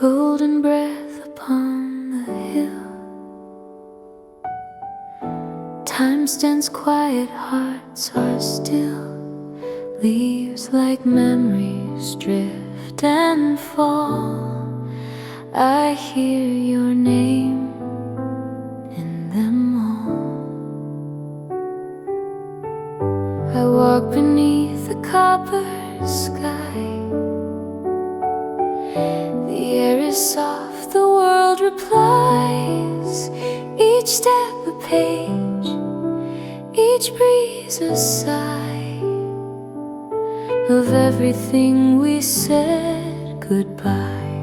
golden breath upon the hill. Time stands quiet, hearts are still. Leaves like memories drift and fall. I hear your name in them all. I walk beneath the copper sky. The air is soft, the world replies. Each step a page, each breeze a sigh of everything we said goodbye.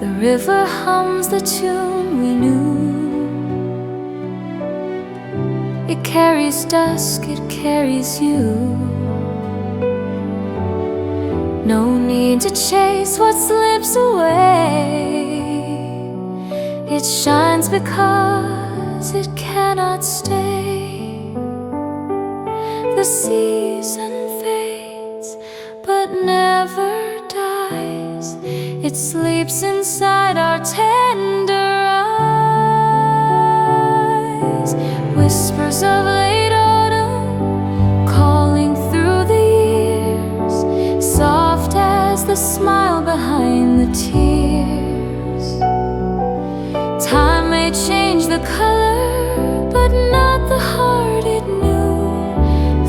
The river hums the tune we knew. It carries dusk, it carries you. No need to chase what slips away. It shines because it cannot stay. The season fades but never dies. It sleeps inside our tender eyes. Whispers of late autumn calling through the years, soft as the smile behind the tears. Time may change the color, but not the heart it knew.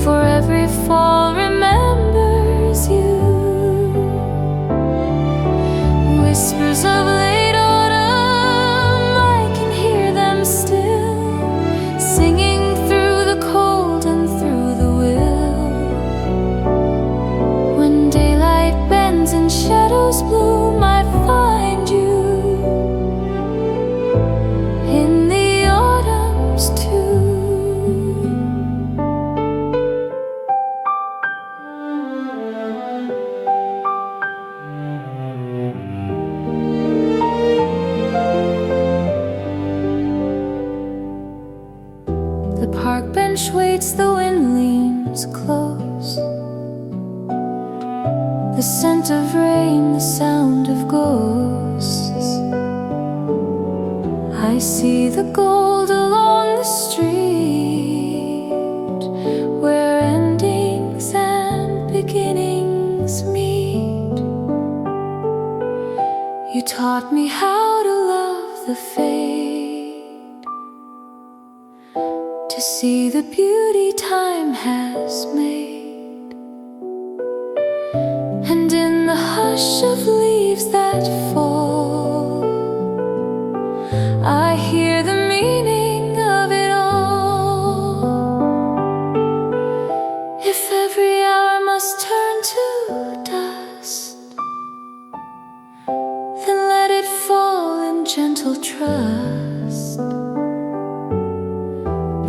For every fall remembers you. Whispers of late autumn, I can hear them still, singing through the cold and through the will. When daylight bends and shadows bloom, I find you in the autumn's too. The park bench waits, the wind leans close. The scent of rain, the sound of ghosts. I see the gold along the street, where endings and beginnings meet. You taught me how to love the fade, to see the beauty time has made. And in the hush of leaves that fall, I hear the meaning of it all. If every hour must turn to dust, then let it fall in gentle trust.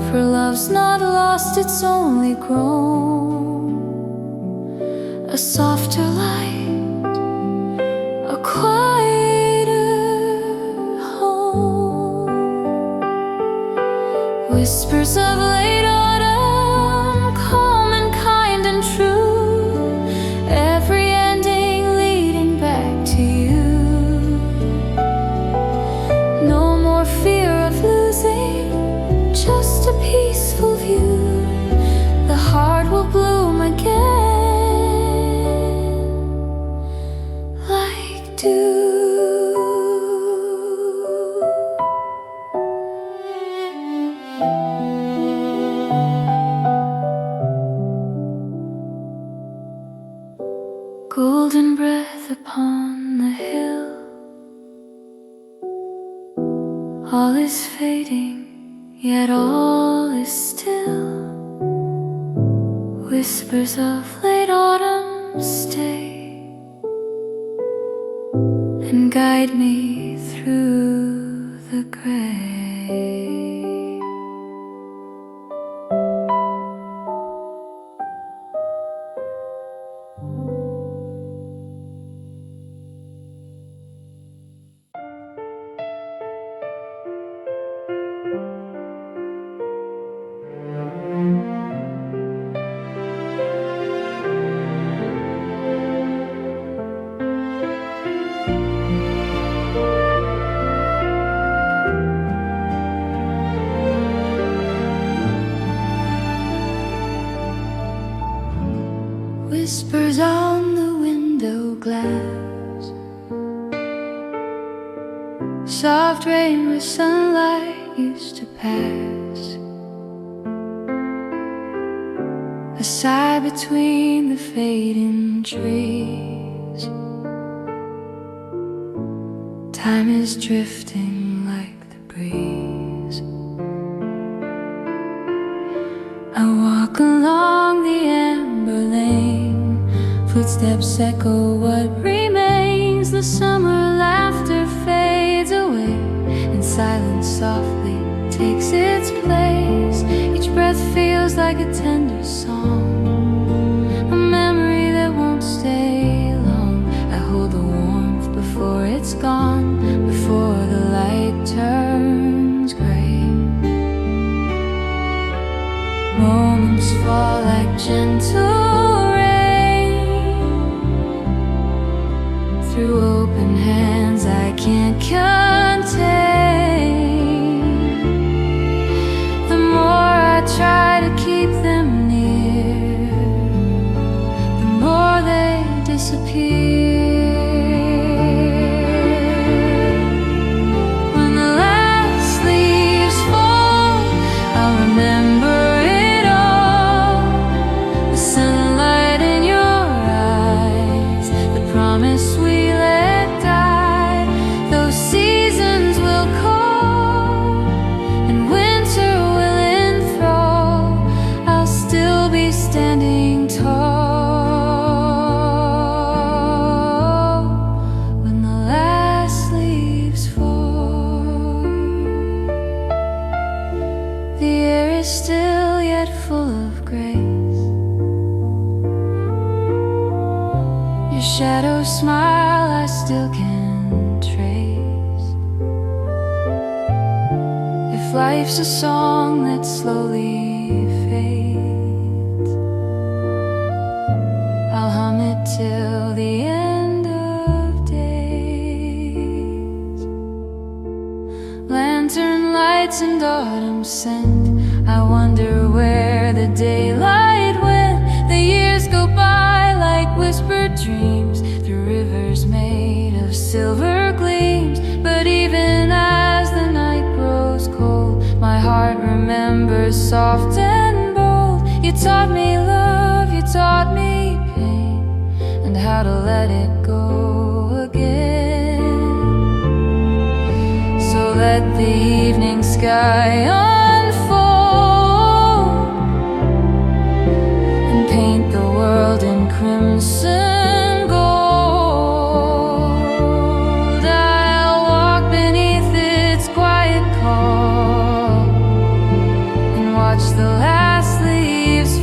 For love's not lost, it's only grown a softer light, a quieter home. Whispers of late autumn, calm and kind and true. Every ending leading back to you. No more fear of losing, just a peaceful view. The heart will bloom again like dew. Golden breath upon the hill. All is fading, yet all is still. Whispers of late autumn stay and guide me through the gray. Whispers on the window glass, soft rain where sunlight used to pass, a sigh between the fading trees. Time is drifting like the breeze. I walk along the amber lane, footsteps echo what remains. The summer laughter fades away, and silence softly takes its place. Each breath feels like a tender song, a memory that won't stay long. I hold the warmth before it's gone, before the light turns gray. Moments fall like gentle rain through open hands I can't contain. The more I try to keep them near, the more they disappear. When the last leaves fall, I'll remember it all. The sunlight in your eyes, the promise we let die. Those seasons will call, and winter will enthrall. I'll still be standing tall when the last leaves fall. The air is still yet full of grace. Your shadow smile I still can trace. If life's a song that slowly fades, I'll hum it till the end of days. Lantern lights and autumn scent, I wonder where the daylight went. The years go by like whispered dreams through rivers made of silver gleams. But even as the night grows cold, my heart remembers soft and bold. You taught me love, you taught me pain, and how to let it go again. So let the evening sky unfold and paint the world in crimson gold. I'll walk beneath its quiet call and watch the last leaves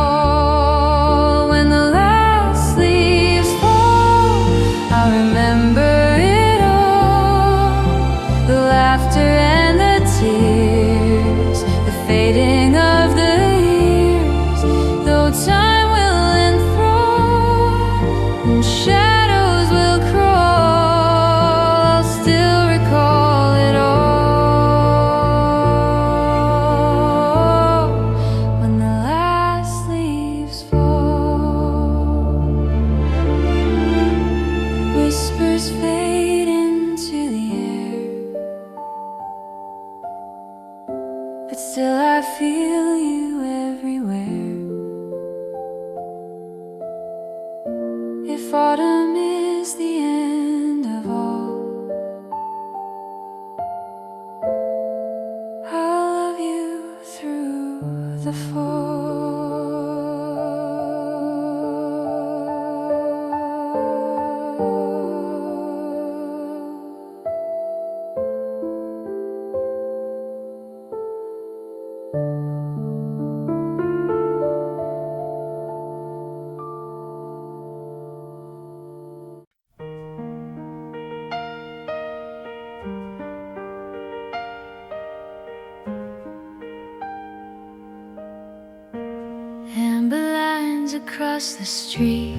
fall. When the last leaves fall, I'll remember it all. The laughter and the tears, the fading of the years. Though time will enthrall and shadows will crawl, I'll still recall it all when the last leaves fall. Whispers fade into the air, but still I feel you everywhere. If autumn is the end of all, I'll love you through the amber lines across the street.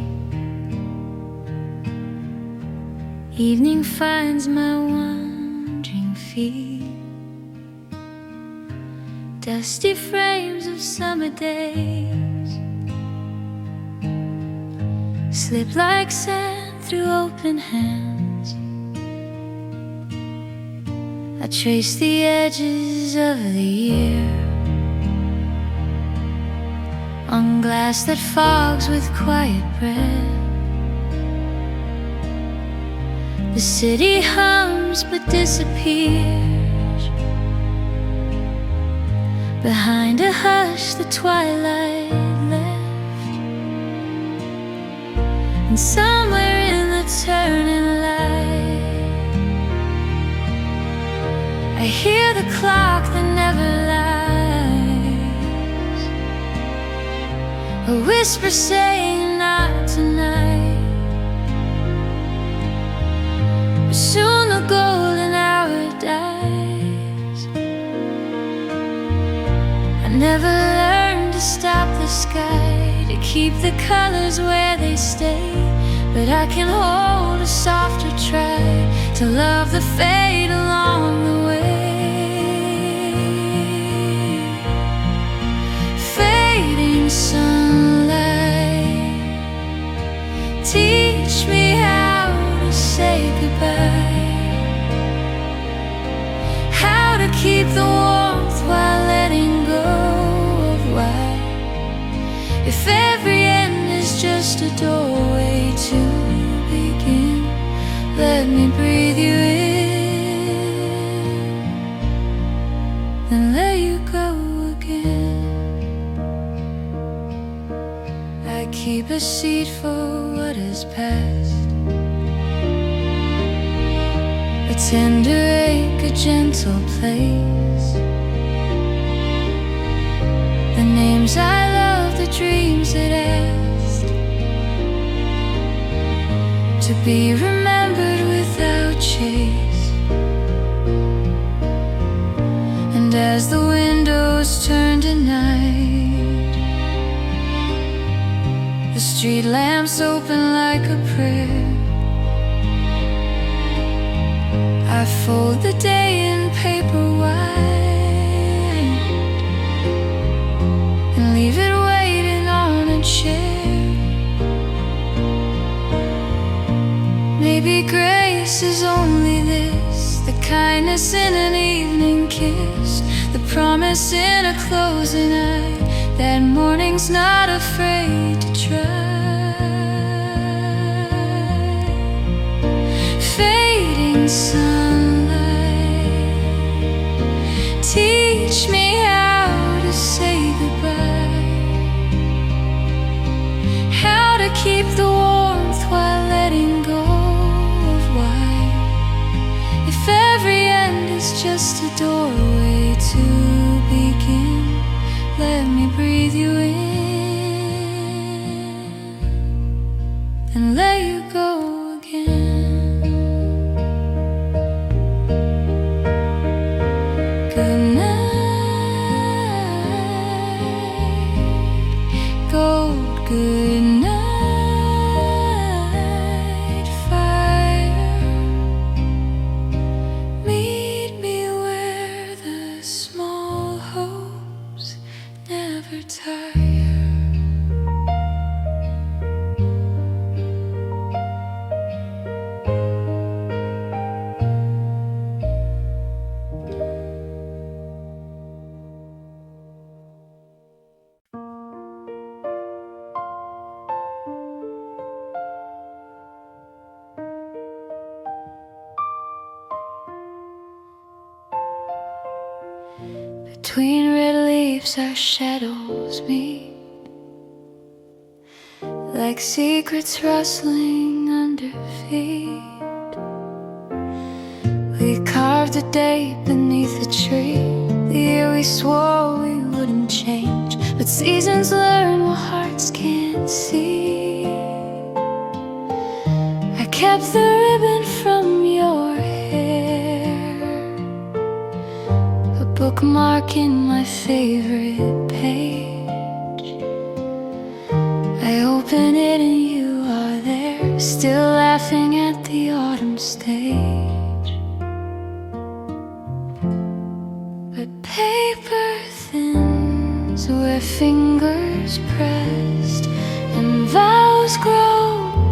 Evening finds my wandering feet. Dusty frames of summer days slip like sand through open hands. I trace the edges of the year on glass that fogs with quiet breath. The city hums but disappears behind a hush the twilight left. And somewhere in the turning light I hear the clock that never lies, a whisper saying not tonight. But soon the golden hour dies. I never learned to stop the sky, to keep the colors where they stay. But I can hold a softer try to love the fade along the way. Fading sunlight, teach me how to say goodbye, how to keep the warmth while letting go of why. If every end is just a doorway to begin, let me breathe you in, then let you go again. I keep a seat for what is past, a tender ache, a gentle place. The names I love, the dreams that asked to be remembered without chase. And as the windows turn to night, the street lamps open like a prayer. I fold the day in paper white and leave it waiting on a chair. Maybe grace is only this, the kindness in an evening kiss, the promise in a closing eye, that morning's not afraid to try. Fading sunlight, teach me how to say goodbye, how to keep the warmth while letting go of why. If every end is just a doorway to begin, let me breathe you in and let you go again. Good night, gold, good night, fire. Meet me where the small hopes never tire. Between red leaves our shadows meet, like secrets rustling under feet. We carved a day beneath a tree, the year we swore we wouldn't change. But seasons learn what hearts can't see. I kept the ribbon from your hair, a bookmark in my favorite page. I open it and you are there, still laughing at the autumn stage. But paper thins where fingers pressed and vows grow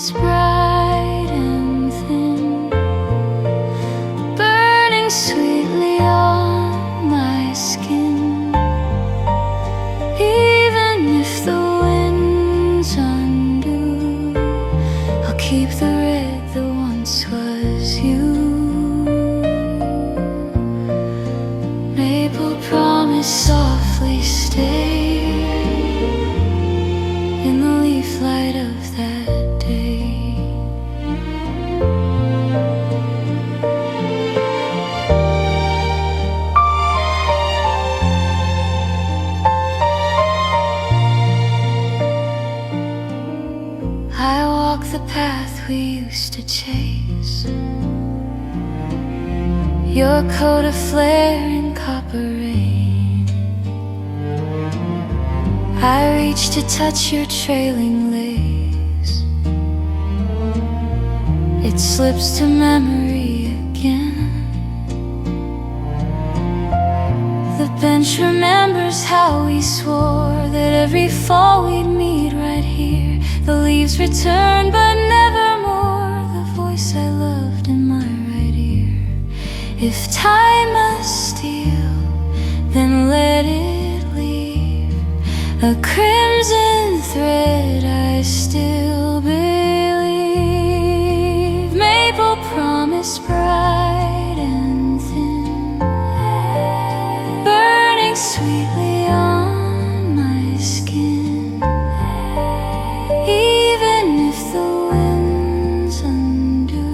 promise bright and thin, burning sweetly on my skin. Even if the winds undo, I'll keep the red that once was you. Maple promise softly stay in the leaf light of that day. I walk the path we used to chase, your coat of flaring copper rain. I reach to touch your trailing lace, it slips to memory again. The bench remembers how we swore that every fall we'd meet right here. The leaves return but nevermore, the voice I loved in my right ear. If time must steal, then let it leave a crimson thread I still believe. Maple promise bright and thin, burning sweetly on my skin. Even if the winds undo,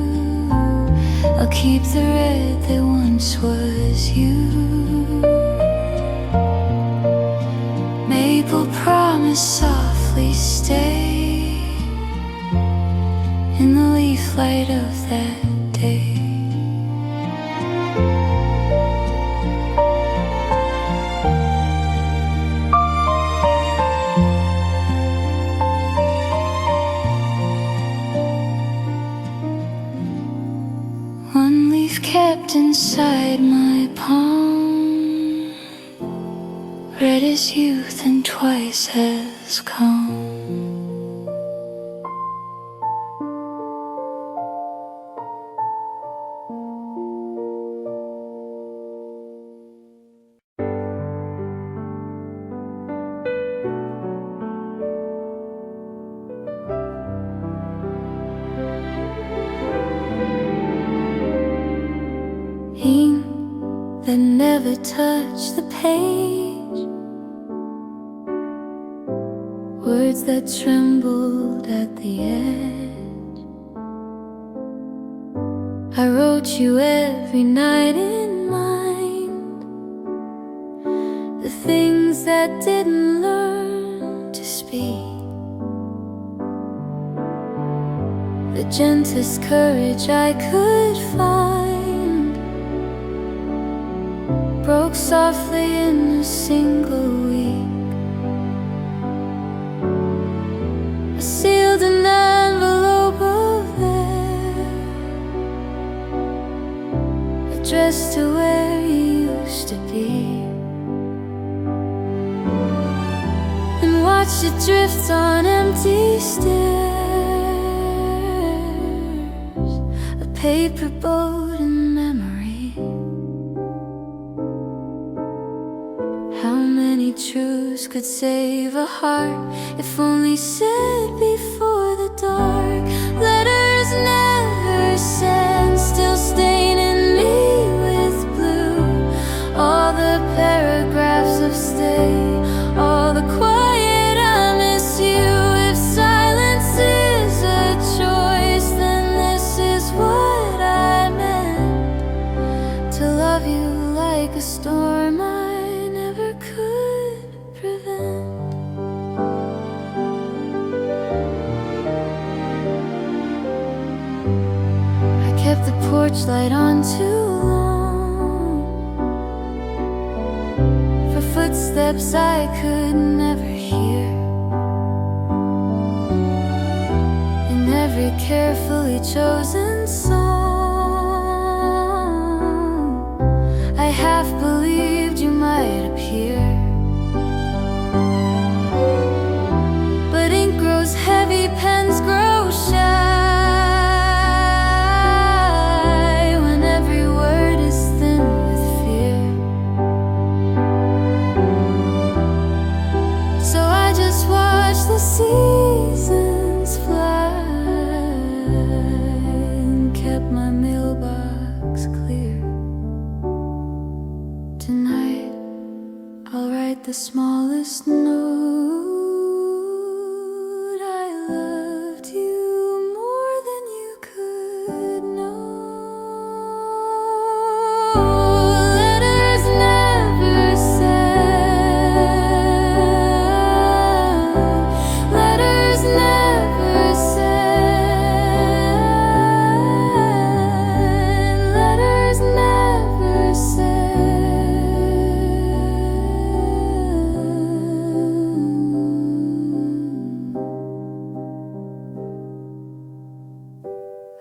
I'll keep the red that once was you. Maple promise softly stay in the leaf light of that day. One leaf kept inside my palm, red as youth and twice as calm. Ink that never touched the page, words that trembled at the edge. I wrote you every night in mind, the things that didn't learn to speak, the gentlest courage I could find, broke softly in a single week. I sealed an envelope of air, addressed to where you used to be, and watched it drift on empty stairs, a paper boat in memory. How many truths could save a heart if only said before the dark? Letters never sent, still staining me with blue. All the paragraphs of stay, all the quiet I miss you. If silence is a choice, then this is what I meant, to love you like a storm I never could prevent. I kept the porch light on too long, for footsteps I could never hear. In every carefully chosen song, I half believed you might appear. But ink grows heavy, pens grow shallow, Tonight I'll write the smallest note. I loved you more than you could know. Letters never said. Letters never said. Letters never said.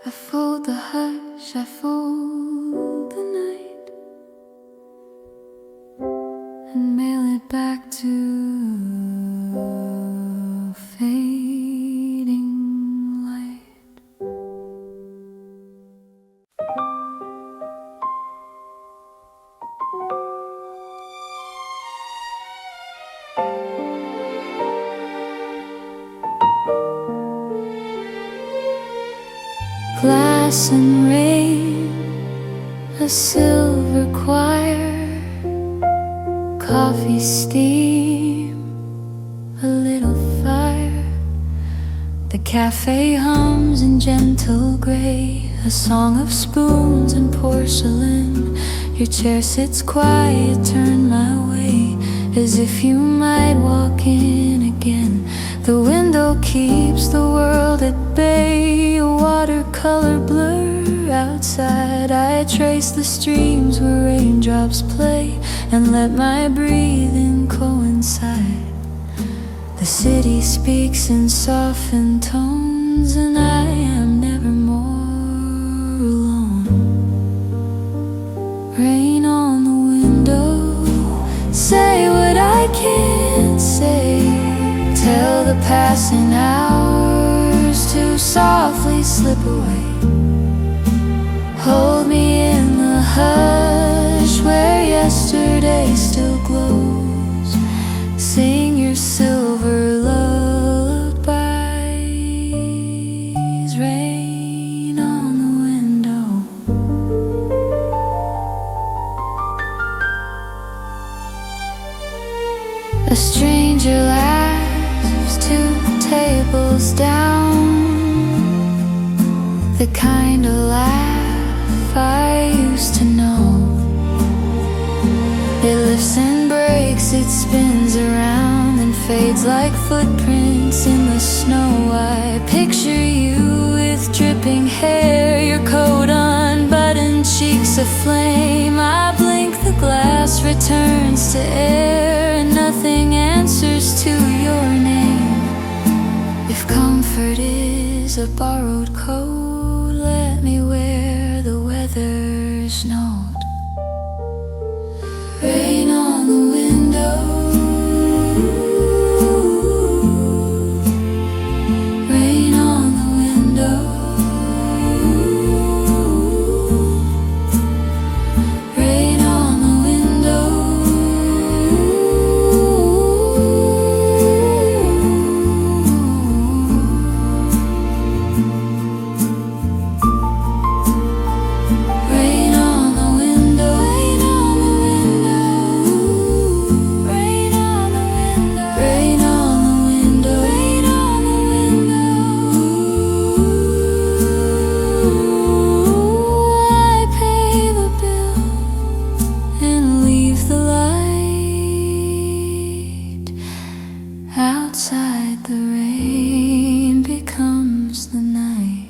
I fold the hush, I fold the night, and mail it back to fading light. Glass and rain, a silver choir, coffee steam, a little fire. The cafe hums in gentle gray, a song of spoons and porcelain. Your chair sits quiet, turned my way, as if you might walk in again. The window keeps the world at bay, a watercolor blur outside. I trace the streams where raindrops play and let my breathing coincide. The city speaks in softened tones, and I am never more alone. Rain on the window, say what I can't say. Tell the passing hours to softly slip away. Hold me in the hush where yesterday still glows. Sing your silver lullabies. Rain on the window. A stranger laughs 2 tables down, the kind of laugh I used to know. It lifts and breaks, it spins around and fades like footprints in the snow. I picture you with dripping hair, your coat unbuttoned, cheeks aflame. I blink, the glass returns to air, and nothing answers to your name. If comfort is a borrowed coat, let me wear the weather's note. Rain on the window. Rain on the window. Rain on the window. Rain on the window. Rain on the window. Rain on the window. Rain on the window. I pay the bill and leave the light outside. The rain becomes the night.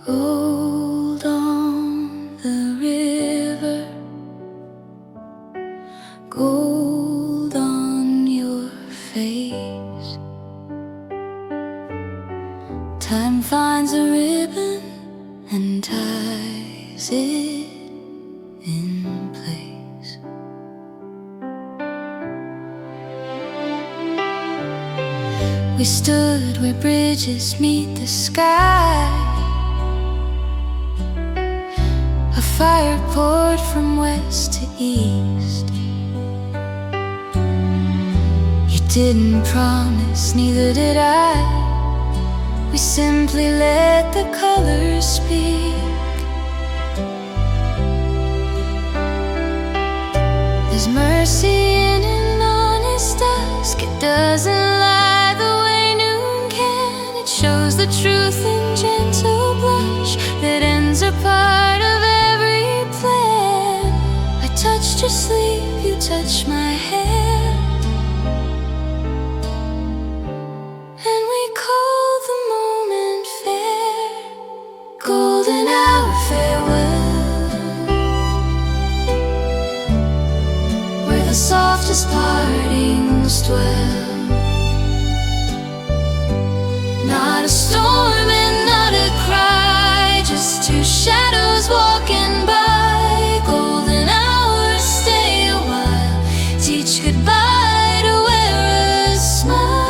Gold on the river, gold on your face. Time finds a ribbon and ties it in place. We stood where bridges meet the sky. A fire poured from west to east. You didn't promise, neither did I. We simply let the colors speak. There's mercy in an honest dusk. It doesn't lie the way noon can. It shows the truth in gentle blush. That ends are part of every plan. I touched your sleeve, you touched my hand, and we called the moment fair. Golden hour farewell, where the softest partings dwell. Not a storm and not a cry, just two shadows walking by. Golden hours, stay a while, teach goodbye to wear a smile.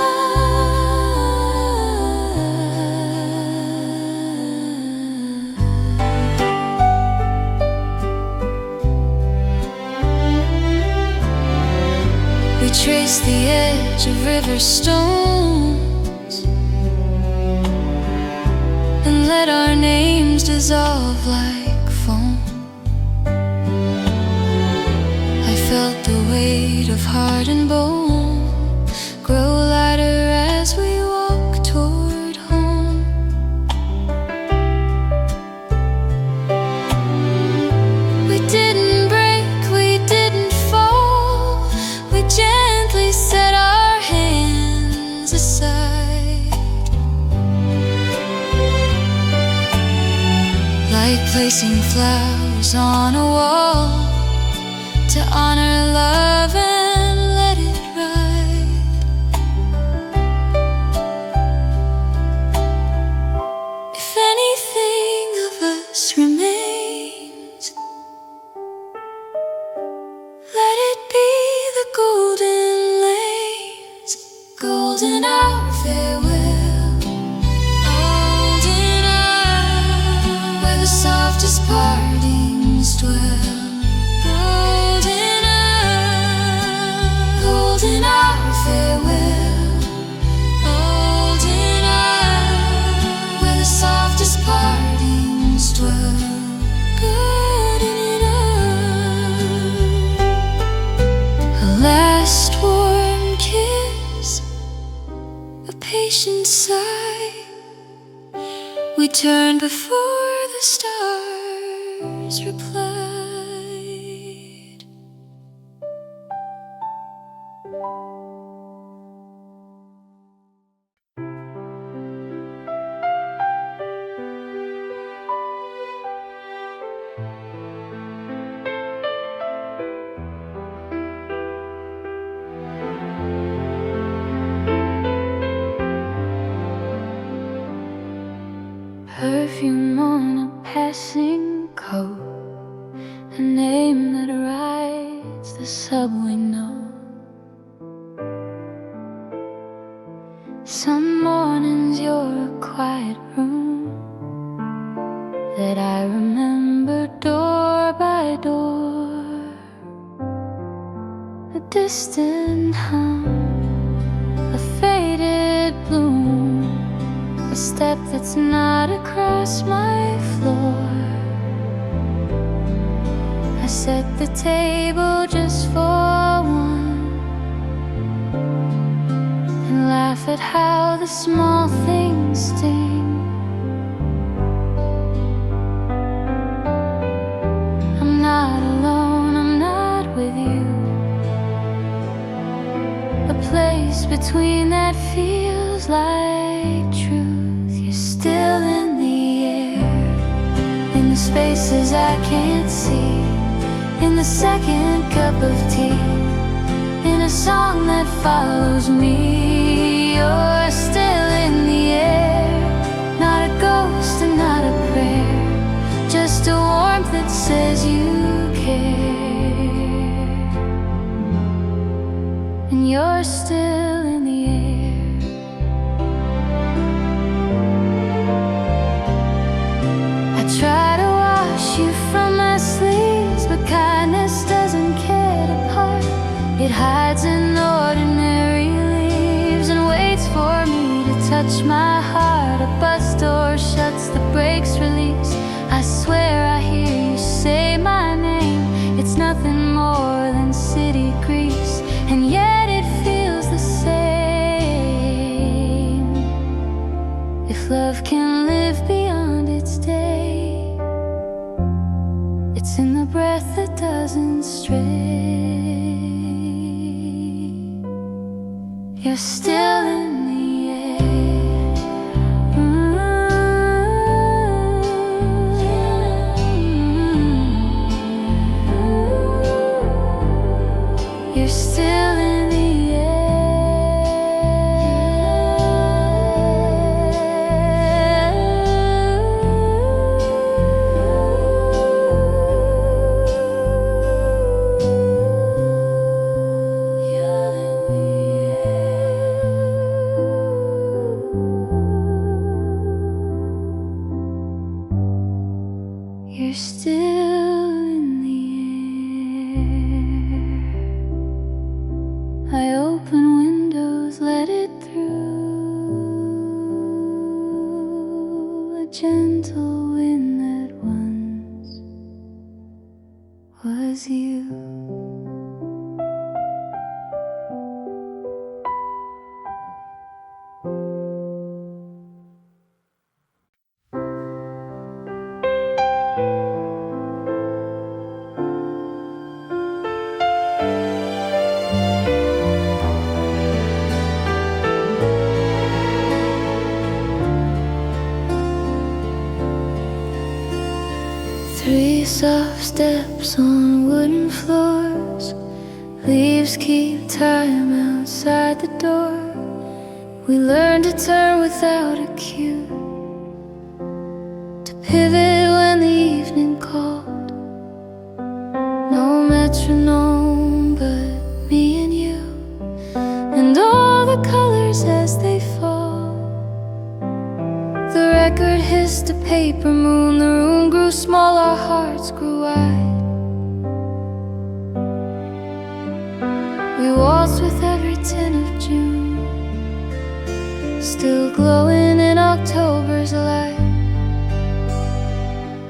We trace the edge of river stones and let our names dissolve like foam. I felt the weight of heart and bone grow lighter as we walk toward home. We didn't break, we didn't fall. We gently set our hands aside, like placing flowers on a wall to honor love and let it ride. If anything of us remains, let it be the golden lanes. Golden hour farewell, golden hour, where the softest partings dwell. Golden hour farewell, golden hour, where the softest partings dwell. Golden hour, a last warm kiss, a patient sigh. We turned before the stars replied. Perfume on a passing coat, a name that rides the subway note. Some mornings you're a quiet room that I remember door by door. A distant hum, a faded bloom, a step that's not across my floor. I set the table just for one and laugh at how the small things sting. I'm not alone, I'm not with you. A place between that feels like truth. You're still in the air, in the spaces I can't see, in the second cup of tea, in a song that follows me. You're still in the air, not a ghost and not a prayer, just a warmth that says you care. And you're still in the air. my heart. A bus door shuts, the brakes release. I swear I hear you say my name. It's nothing more than city grease, and yet it feels the same. If love can live beyond its day, it's in the breath that doesn't stray. You're still in the air. You're still in the You're still in the air. I open windows, let it through. A gentle wind that once was you. Three soft steps on wooden floors. Leaves keep time outside the door. We learn to turn without a cue, to pivot when the evening called. No metronome but me and you, and all the colors as they fall. The record hissed a paper moon. The room grew small, our hearts grew wide. We waltzed with every tint of June, still glowing in October's light.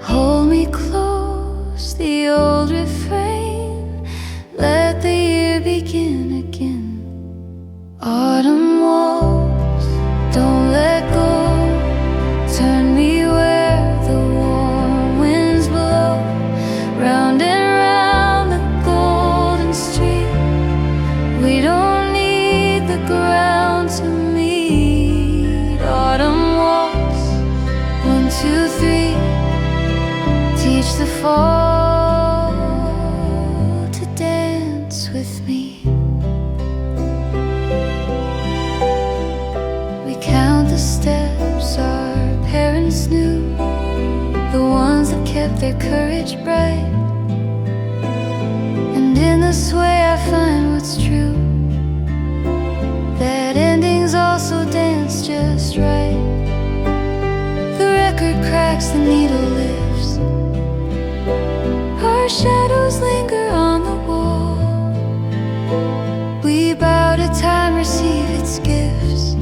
Hold me close, the old refrain. Let the year begin again. Autumn walks, don't let go. Turn me where the warm winds blow. Round and round the golden street. We don't need the ground to meet. Autumn walks, 1, 2, 3. Teach the fall to dance with me. We count the steps our parents knew, the ones that kept their courage bright. And in this way I find what's true, that endings also dance just right. The record cracks, the needle lifts. Our shadows linger on the wall. We bow to time, receive its gifts,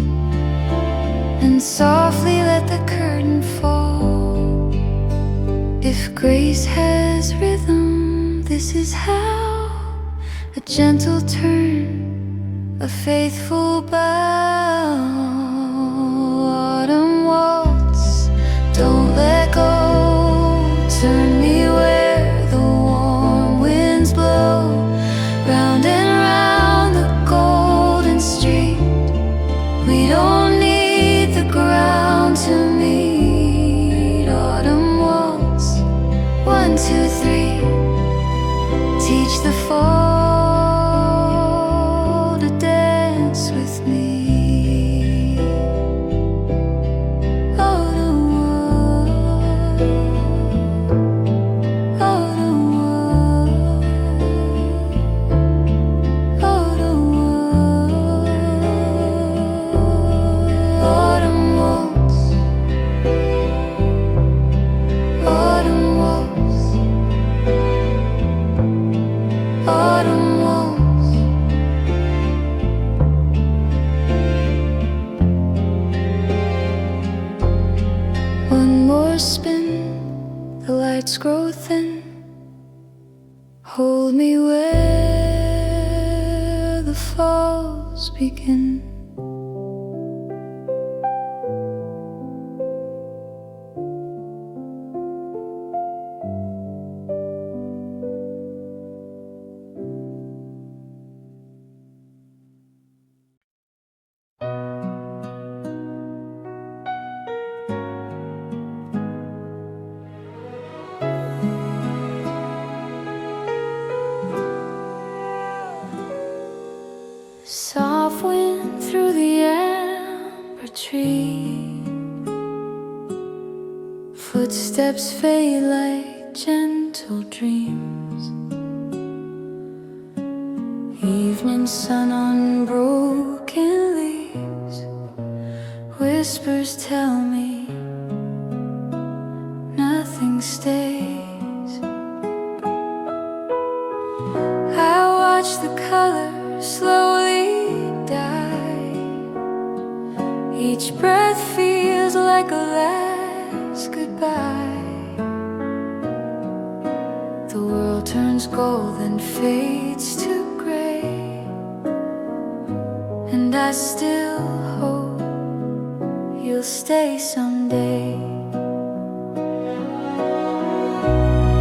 and softly let the curtain fall. If grace has rhythm, this is how. A gentle turn, a faithful bow. Autumn waltz, don't let go. Turn me where the warm winds blow. Round and round the golden street. We don't need the ground to meet. Autumn waltz, 1, 2, 3. Teach the fall to dance with me. Autumn waltz, autumn waltz, autumn waltz, autumn waltz, autumn waltz. floors spin, the lights grow thin. Hold me where the falls begin. Soft wind through the amber tree, footsteps fade like gentle dreams. Evening sun on broken leaves, whispers tell me nothing stays. I watch the colors slowly die. Each breath feels like a last goodbye. The world turns gold and fades to gray, and I still hope you'll stay someday.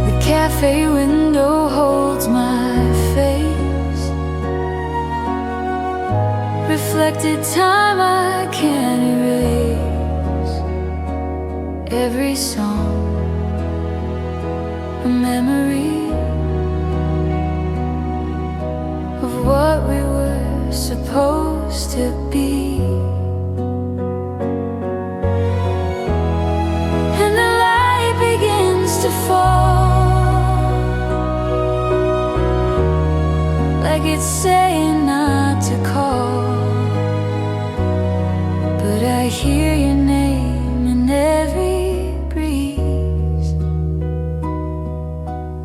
The cafe window holds my face, reflected time I can't erase. Every song, a memory of what we were supposed to be. And the light begins to fall, like it's saying not to call. But I hear your name in every breeze,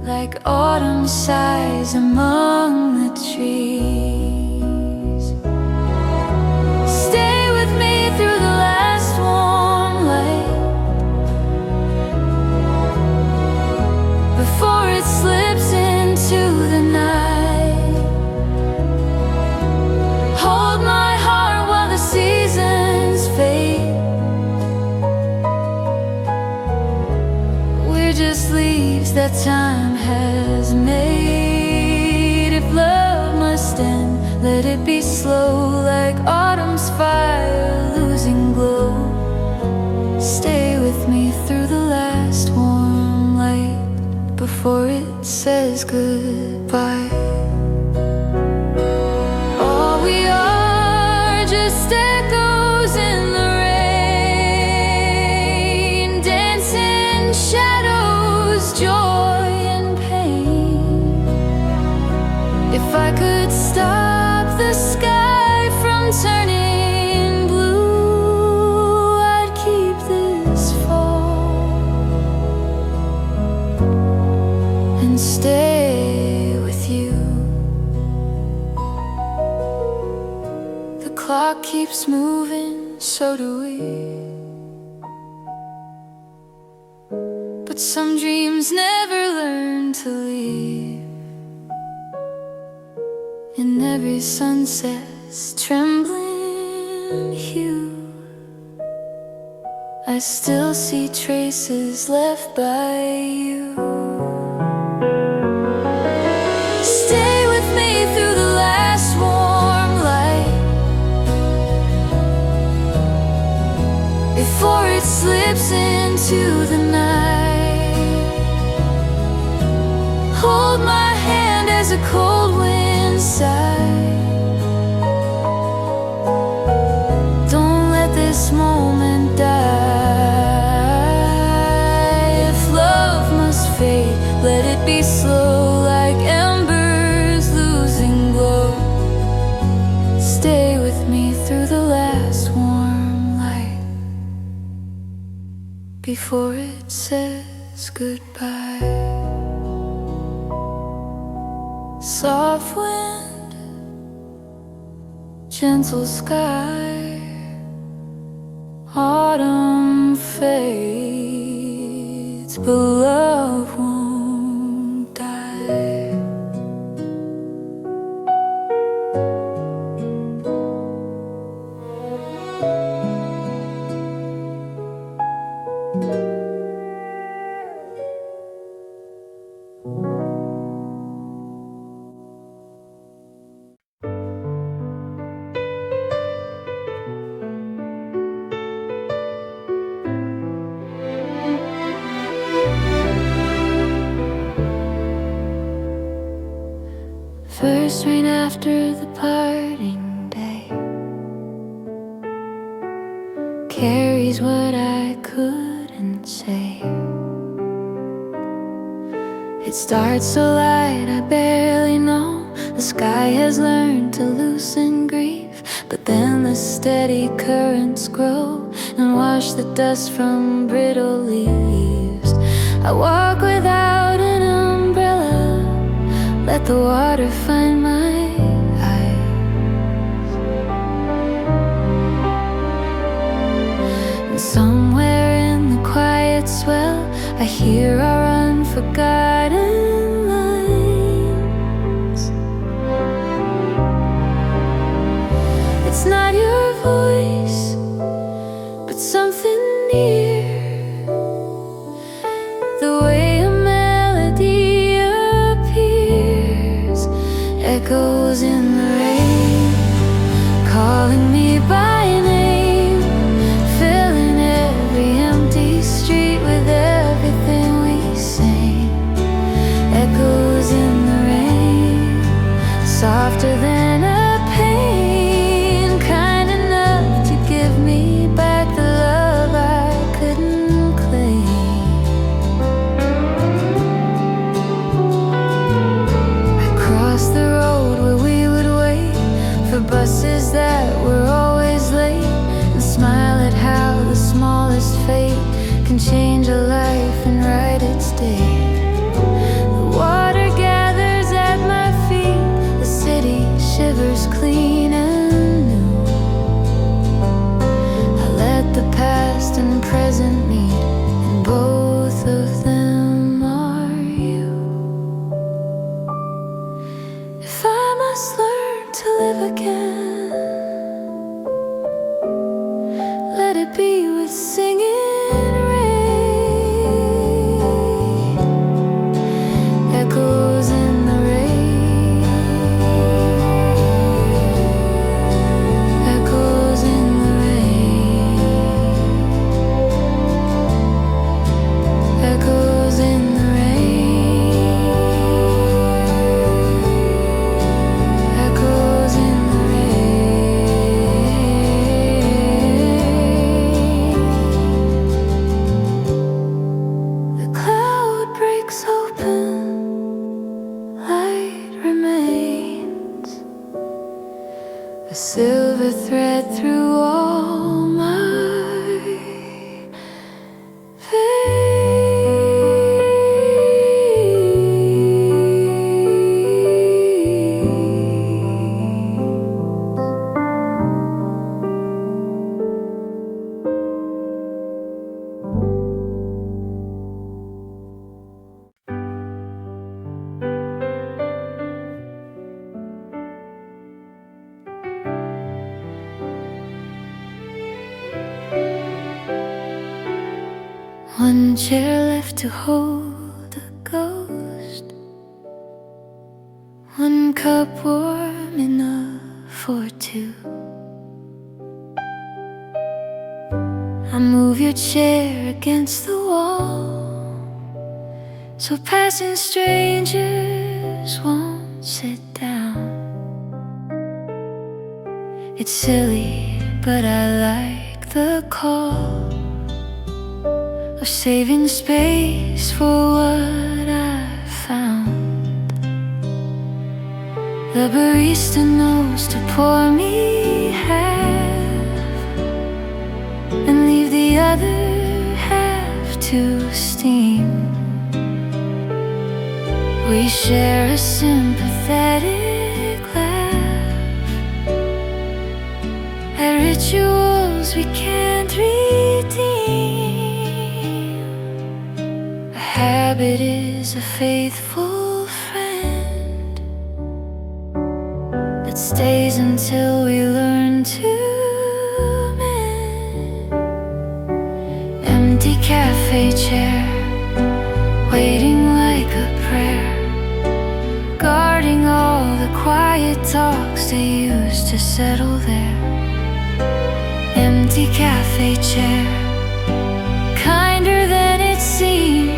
like autumn sighs among the trees. Stay with me through the last warm light, before it slips into the night. Hold my heart while the seasons fade. We're just leaves that time has made. If love must end, let it be slow, like autumn's fire losing glow. Stay with me through the last warm light, before it says goodbye. All we are, just echoes in the rain, dancing shadows, joy and pain. If I could stop the sky from turning blue, I'd keep this fall and stay with you. The clock keeps moving, so do we. But some dreams never learn to leave. In every sunset's trembling hue, I still see traces left by you. Stay with me through the last warm light, before it slips into the night. Hold my hand as a cold wind sighs. Don't let this moment die. If love must fade, let it be slow, like embers losing glow. Stay with me through the last warm light, before it says goodbye. Soft wind, gentle sky, autumn fade. but love won't die. First rain after the parting day carries what I couldn't say. It starts so light I barely know the sky has learned to loosen grief, but then the steady currents grow and wash the dust from brittle leaves. I walk without an umbrella, let the water find my eyes. And somewhere in the quiet swell I hear our unforgotten lines. It's not your voice, but something near, the way a melody appears, echoes in the rain, calling me by name, filling every empty street with everything we sing. Echoes in the rain, softer than a pain, kind enough to give me back the love I couldn't claim. Across the road where we would wait for buses that were always late, and smile at how the smallest fate can change a life and write its date. The water gathers at my feet, the city shivers clean and new. I let the past and present meet, and both of them are you. If I must learn to live again, let it be with singing rain. Echoes in the rain, echoes in the rain, echoes in the rain, echoes in the rain. The cloud breaks open, light remains, a silver thread through all my one chair left to hold a ghost, one cup warm enough for two. I move your chair against the wall, so passing strangers won't sit down. It's silly, but I like the call of saving space for what I found. The barista knows to pour me half and leave the other half to steam. We share a sympathetic laugh at rituals we can't redeem. A is a faithful friend that stays until we learn to mend. Empty cafe chair, waiting like a prayer, guarding all the quiet talks they used to settle there. Empty cafe chair, kinder than it seems,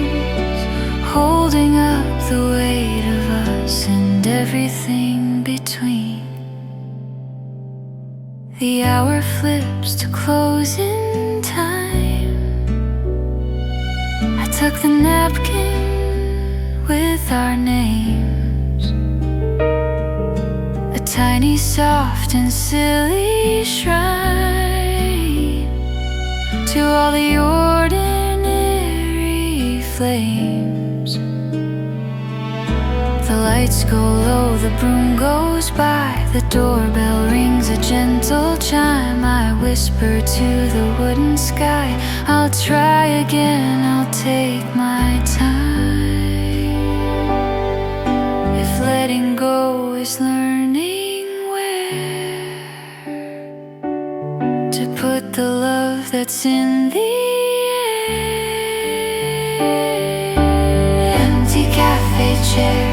holding up the weight of us and everything between. The hour flips to closing time. I tuck the napkin with our names, a tiny, soft and silly shrine to all the ordinary flames. The lights go low, the broom goes by, the doorbell rings a gentle chime. I whisper to the wooden sky, I'll try again, I'll take my time. If letting go is learning where to put the love that's in the air. Empty cafe chair,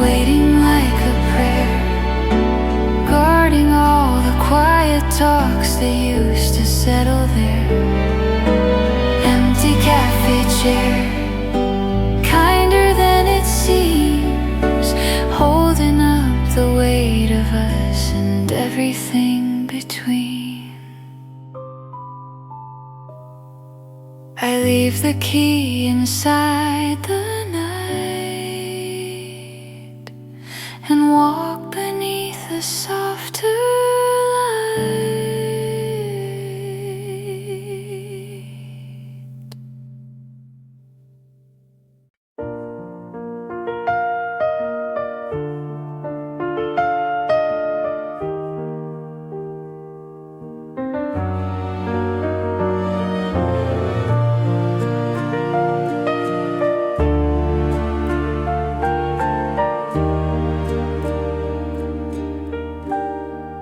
waiting like a prayer, guarding all the quiet talks they used to settle there. Empty cafe chair, kinder than it seems, holding up the weight of us and everything between. I leave the key inside the night and walk beneath the softer light.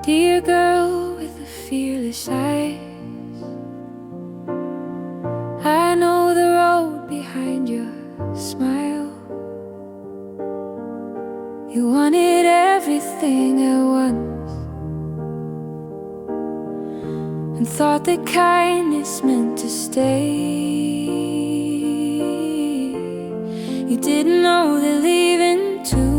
Dear girl with the fearless eyes, I know the road behind your smile. You wanted everything at once and thought that kindness meant to stay. You didn't know that leaving too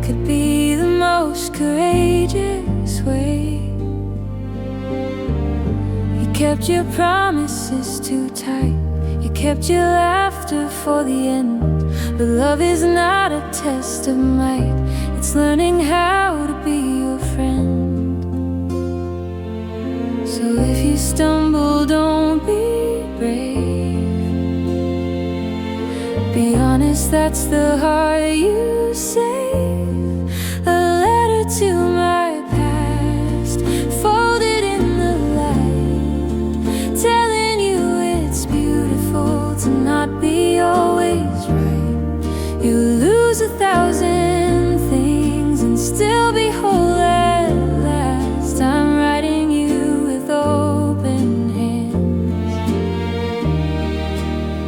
could be the most courageous way. You kept your promises too tight, you kept your laughter for the end. But love is not a test of might, it's learning how to be your friend. So if you stumble, don't be brave. Be honest, that's the heart you save. A letter to my past, folded in the light, telling you it's beautiful to not be always right. You lose 1,000 things and still be whole at last. I'm writing you with open hands,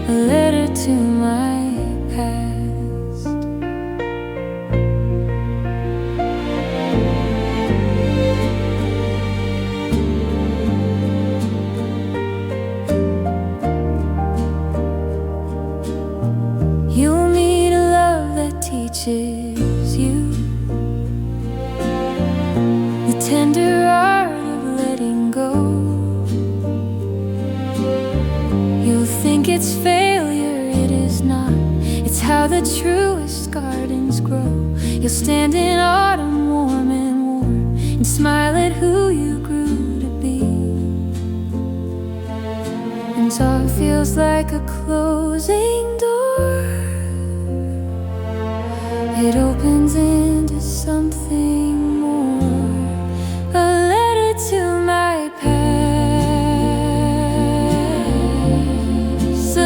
a letter to my past. You'll need a love that teaches you the tender art of letting go. You'll think it's failure, it is not. It's how the truest gardens grow. You'll stand in autumn warm and warm and smile at who you grew to be. And talk feels like a closing door, it opens into something more. A letter to my past, a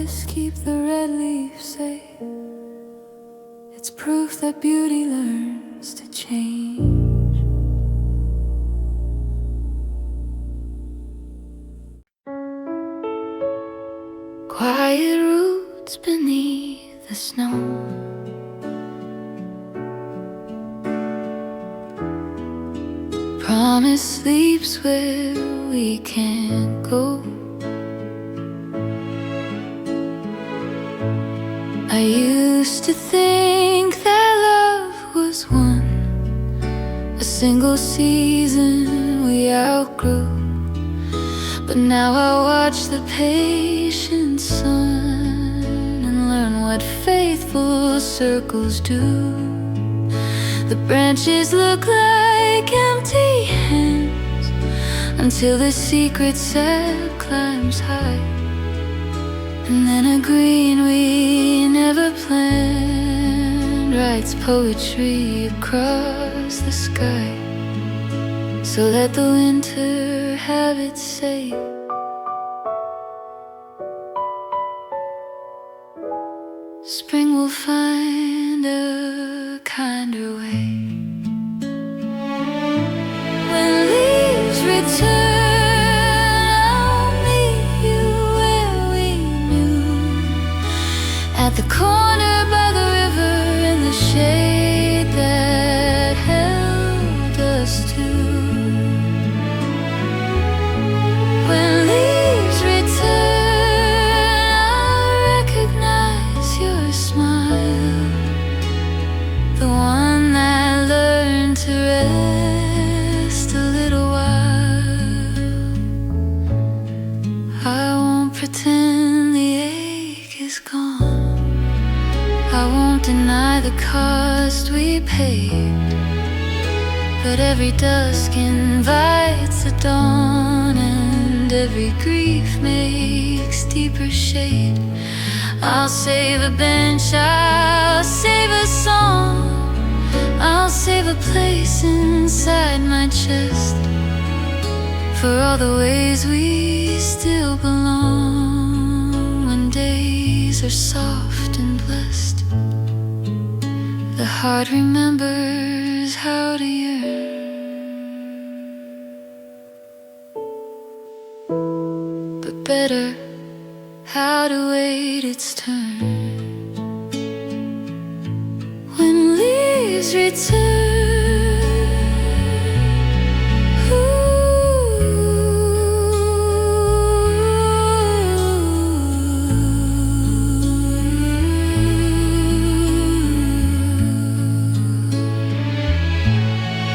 forests keep the red leaves safe. It's proof that beauty learns to change. Quiet roots beneath the snow, promise sleeps where we can't go. I used to think that love was one, a single season we outgrew. But now I watch the patient sun and learn what faithful circles do. The branches look like empty hands until the secret sap climbs high. And then a green we never planned writes poetry across the sky. So let the winter have its say. Spring will find a kinder way. When leaves return, I'll meet you where we knew, at the corner by the river, in the shade that held us two. When leaves return, I'll recognize your smile, the one that learned to rest a little while. I won't pretend the ache is gone, I won't deny the cost we paid. But every dusk invites the dawn, and every grief makes deeper shade. I'll save a bench, I'll save a song, I'll save a place inside my chest, for all the ways we still belong. When days are soft and blessed, the heart remembers how to yearn. But better how to wait its turn. When leaves return,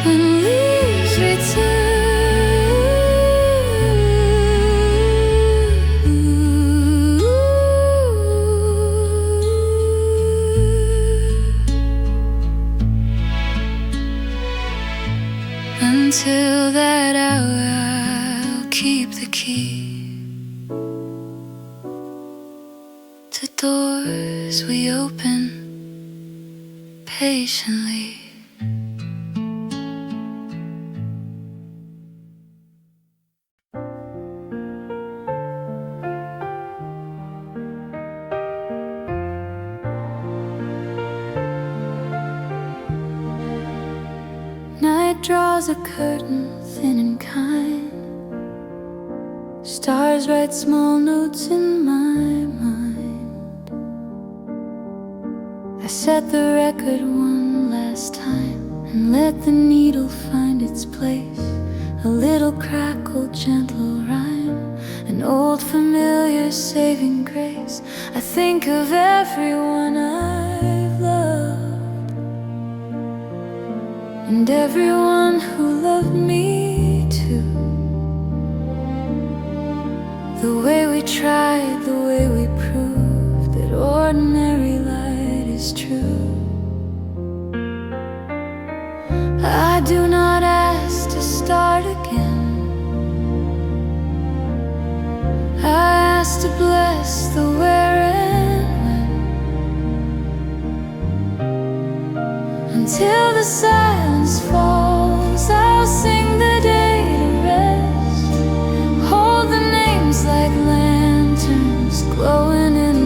when leaves return. Until that hour, I'll keep the key to doors we open patiently. Night draws a curtain thin and kind. Stars write small notes in my mind. I set the record one last time and let the needle find its place. A little crackle, gentle rhyme, an old familiar saving grace. I think of everyone I've loved, and everyone who loved me too. The way we tried, the way we proved that ordinary light is true. I do not ask to start again, I ask to bless the where and when. Until the silence falls, I'll sing the day to rest. Hold the names like lanterns glowing in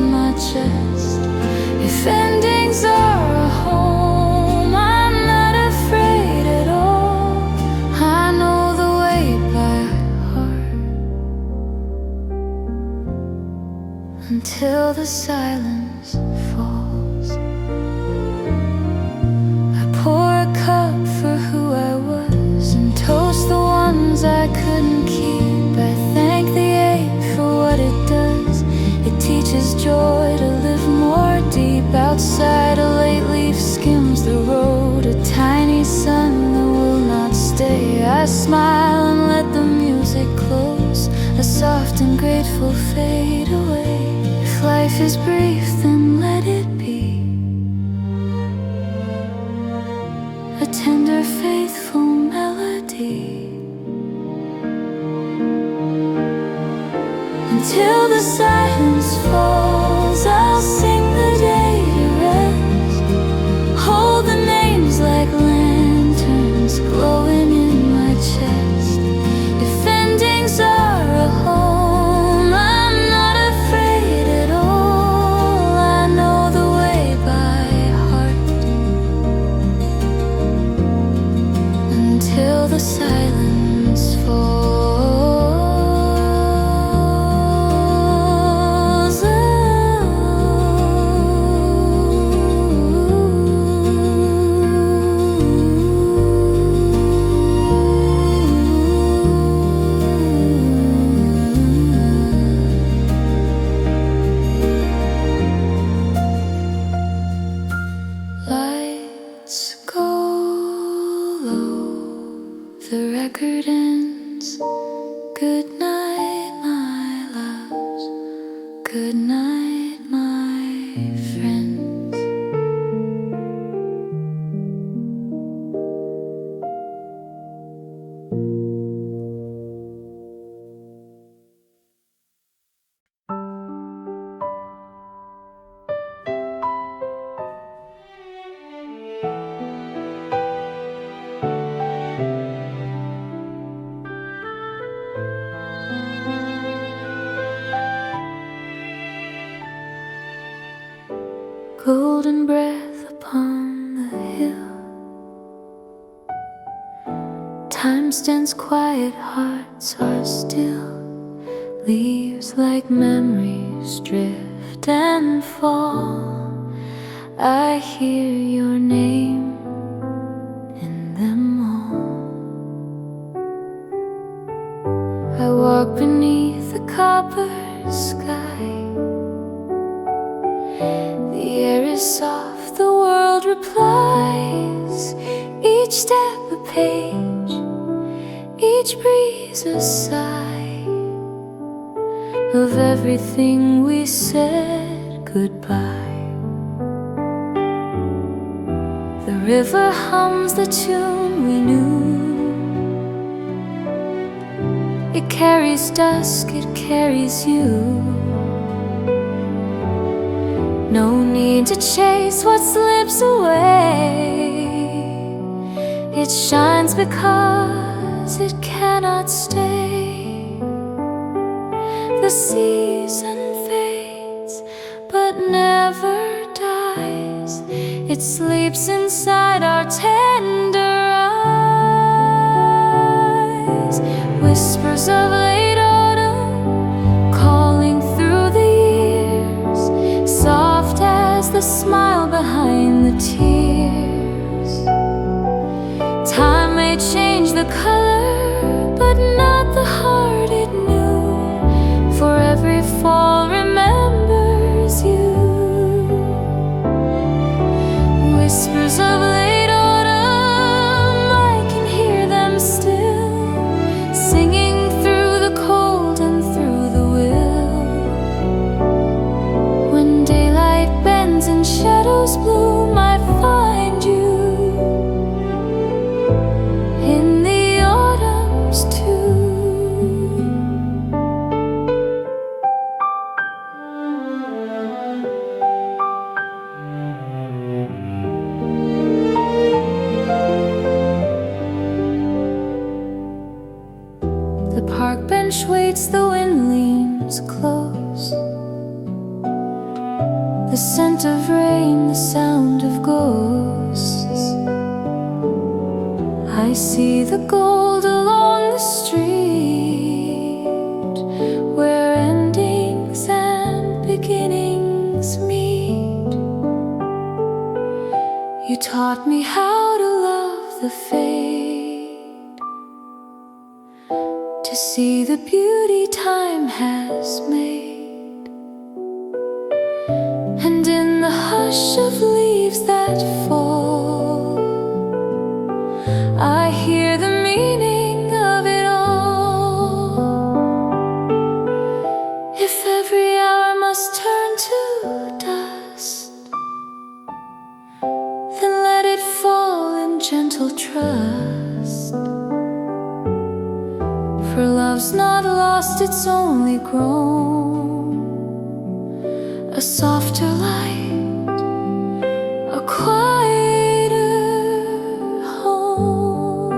until the silence falls. I pour a cup for who I was and toast the ones I couldn't keep. I thank the ache for what it does. It teaches joy to live more deep. Outside a late leaf skims the road, a tiny sun that will not stay. I smile and let the music close, a soft and grateful fade away. If life is brief, then let it be a tender, faithful melody. Until the silence falls, I'll sing the day to rest. Hold the names like lanterns glowing in my chest. If endings are a home, I'm not afraid at all. I know the way by heart. Until the silence falls. Lights go low, the record ends. Good night, my loves. Good night, my friends. Golden breath upon the hill. Time stands quiet, hearts are still. Leaves like memories drift and fall. I hear your name in them all. I walk beneath the copper sky. The air is soft, the world replies. Each step a page, each breeze a sigh of everything we said goodbye. The river hums the tune we knew. It carries dusk, it carries you. No need to chase what slips away. It shines because it cannot stay. The season fades but never dies. It sleeps inside our tender eyes. Whispers of late autumn calling through the years, soft as the smile behind the tears. Time may change the color, but not the heart it knew. For every fall remembers you. Whispers of late autumn, I can hear them still, singing through the cold and through the will. When daylight bends and shadows bloom, I find you in the autumns too. The park bench waits, the wind leans close. The scent of rain, the sound of ghosts. I see the gold along the street, where endings and beginnings taught me how to love the fade, to see the beauty time has made. And in the hush of leaves that fall, I hear the meaning of it all. If every hour must turn to dust, then let it fall in gentle trust. For love's not lost, it's only grown a softer light, a quieter home.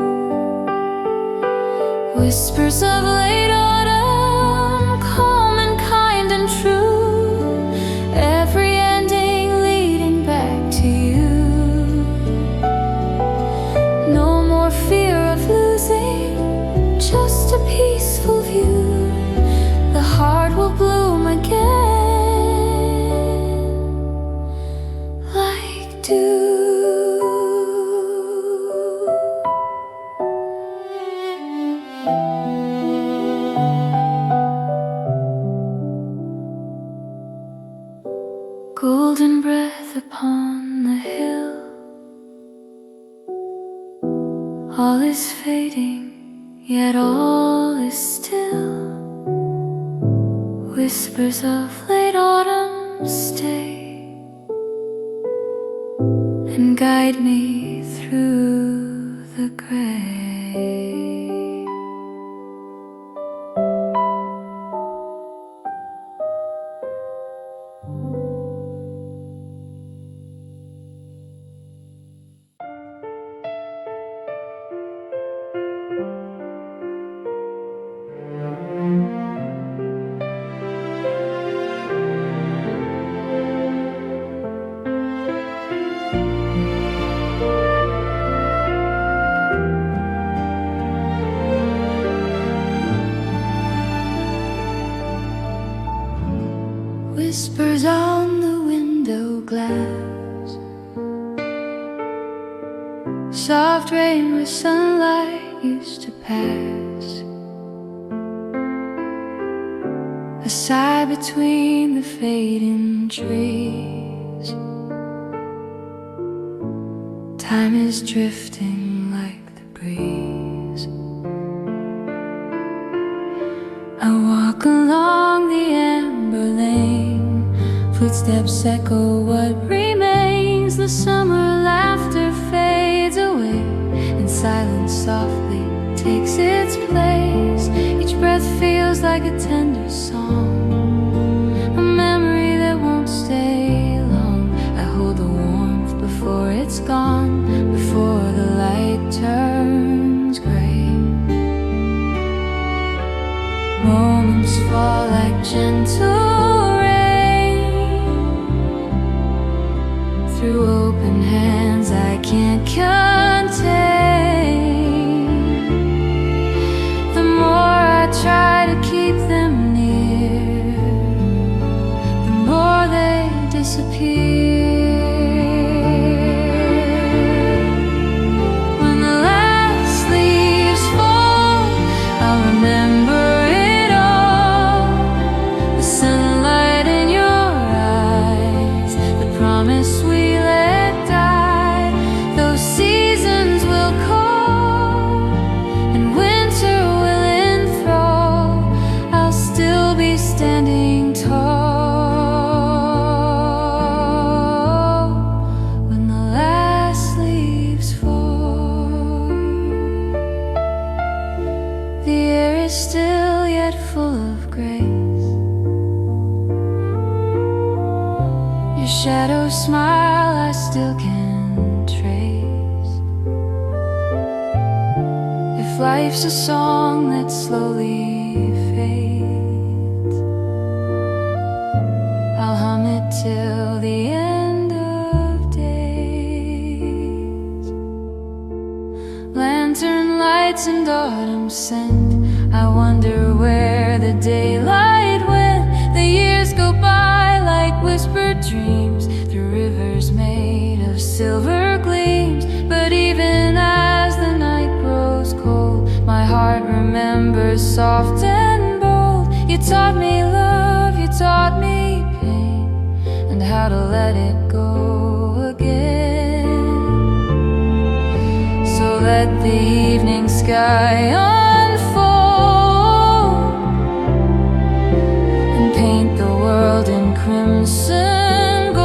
Whispers of late autumn, calm and kind and true, every ending leading back to you. No more fear of losing, just a peaceful view. The heart will bloom again like dew. Golden breath upon the hill, all is fading, yet all is still. Whispers of late autumn stay and guide me through the gray. Whispers on the window glass, soft rain where sunlight used to pass, a sigh between the fading trees. Time is drifting like the breeze. I walk along the amber lane, footsteps echo what remains. The summer laughter fades away, and silence softly takes its place. Each breath feels like a tender song, a memory that won't stay long. I hold the warmth before it's gone, before the light turns gray. Moments fall like gentle rain through open hands I can't contain. The more I try to keep them near, the more they disappear. When the last leaves fall, I'll remember it all. The sunlight in your eyes, the promise we let die. Those seasons will call, and winter will enthrall. I'll still be standing tall when the last leaves fall. The air is still yet full of grace. Your shadow smile I still can trace. If life's a song that slowly fades, I'll hum it till the end of days. Lantern lights and autumn scent, I wonder where the daylight went. The years go by like whispered dreams through rivers made of silver gleam. were soft and bold. You taught me love, you taught me pain, and how to let it go again. So let the evening sky unfold and paint the world in crimson gold.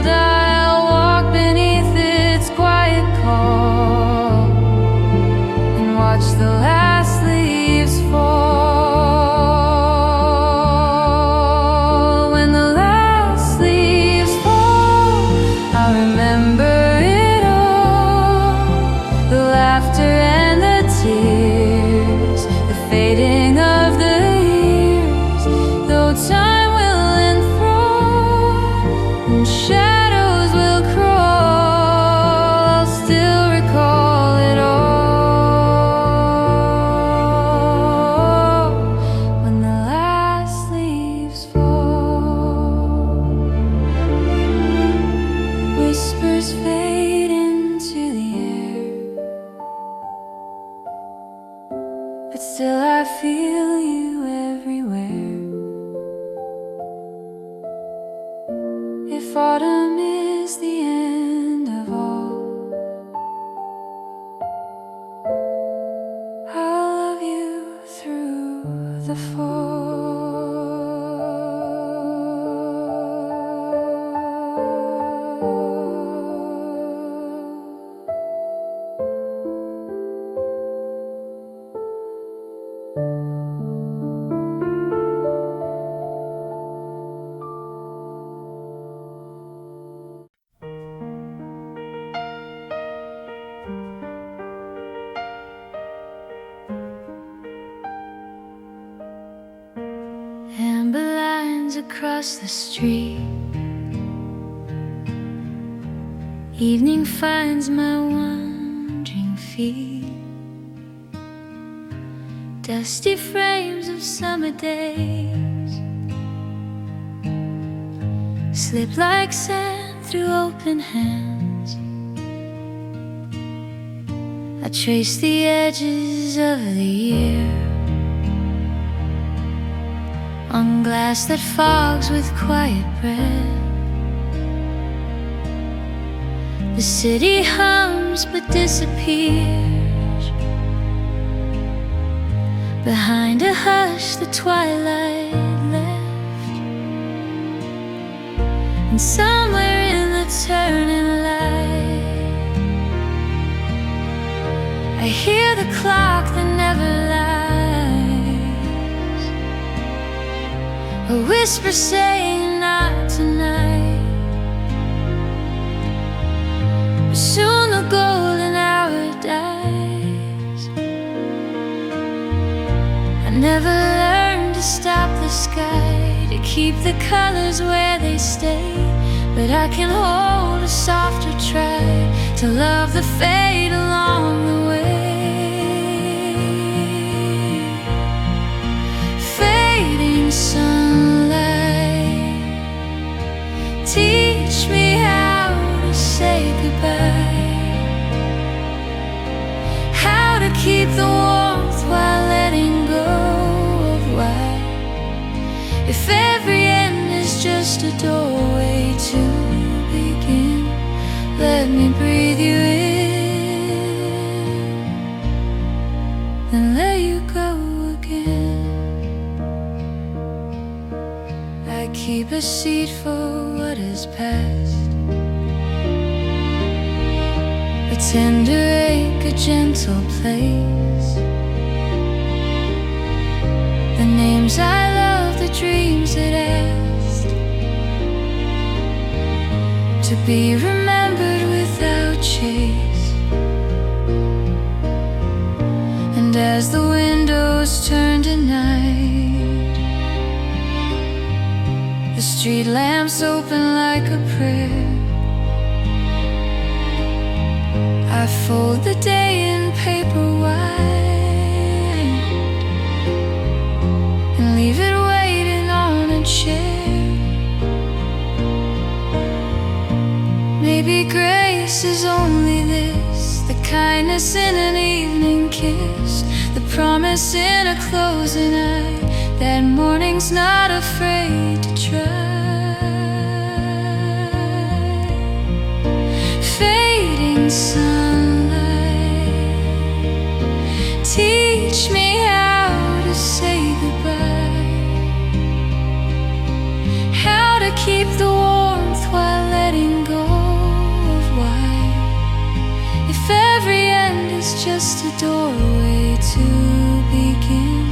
I'll walk beneath its quiet call and watch the last leaves fall. When the last leaves fall, I remember it all, the laughter and the tears, the fading of the years. Though time will enthrall and shadows will crawl, I'll still recall it all. When the last leaves fall, whispers fade into the air, but still I feel you everywhere. If autumn is the end of all, I'll love you through the amber lines across the street. Evening finds my wandering feet. Dusty frames of summer days slip like sand through open hands. I trace the edges of the year on glass that fogs with quiet breath. The city hums but disappears behind a hush the twilight left. And somewhere in the turning light, I hear the clock that never lies, a whisper saying not tonight. But soon the golden hour dies. I never learned to stop the sky, to keep the colors where they stay, but I can hold a softer try to love the fade along the way. Fading sunlight, teach me how to say goodbye, how to keep the warmth while letting go of why. If every end is just a doorway to begin, let me breathe you in, then let you go again. I keep a seat for what is past, a tender ache, a gentle place, the names I love, the dreams that asked to be remembered without chase. And as the windows turn to night, the street lamps open like a prayer. I fold the day in paper white and leave it waiting on a chair. Maybe grace is only this, the kindness in an evening kiss. kiss, the promise in a closing eye, that morning's not afraid to try. Fading sunlight, teach me how to say goodbye, how to keep the warmth while letting go of why. If every end is just a doorway to begin,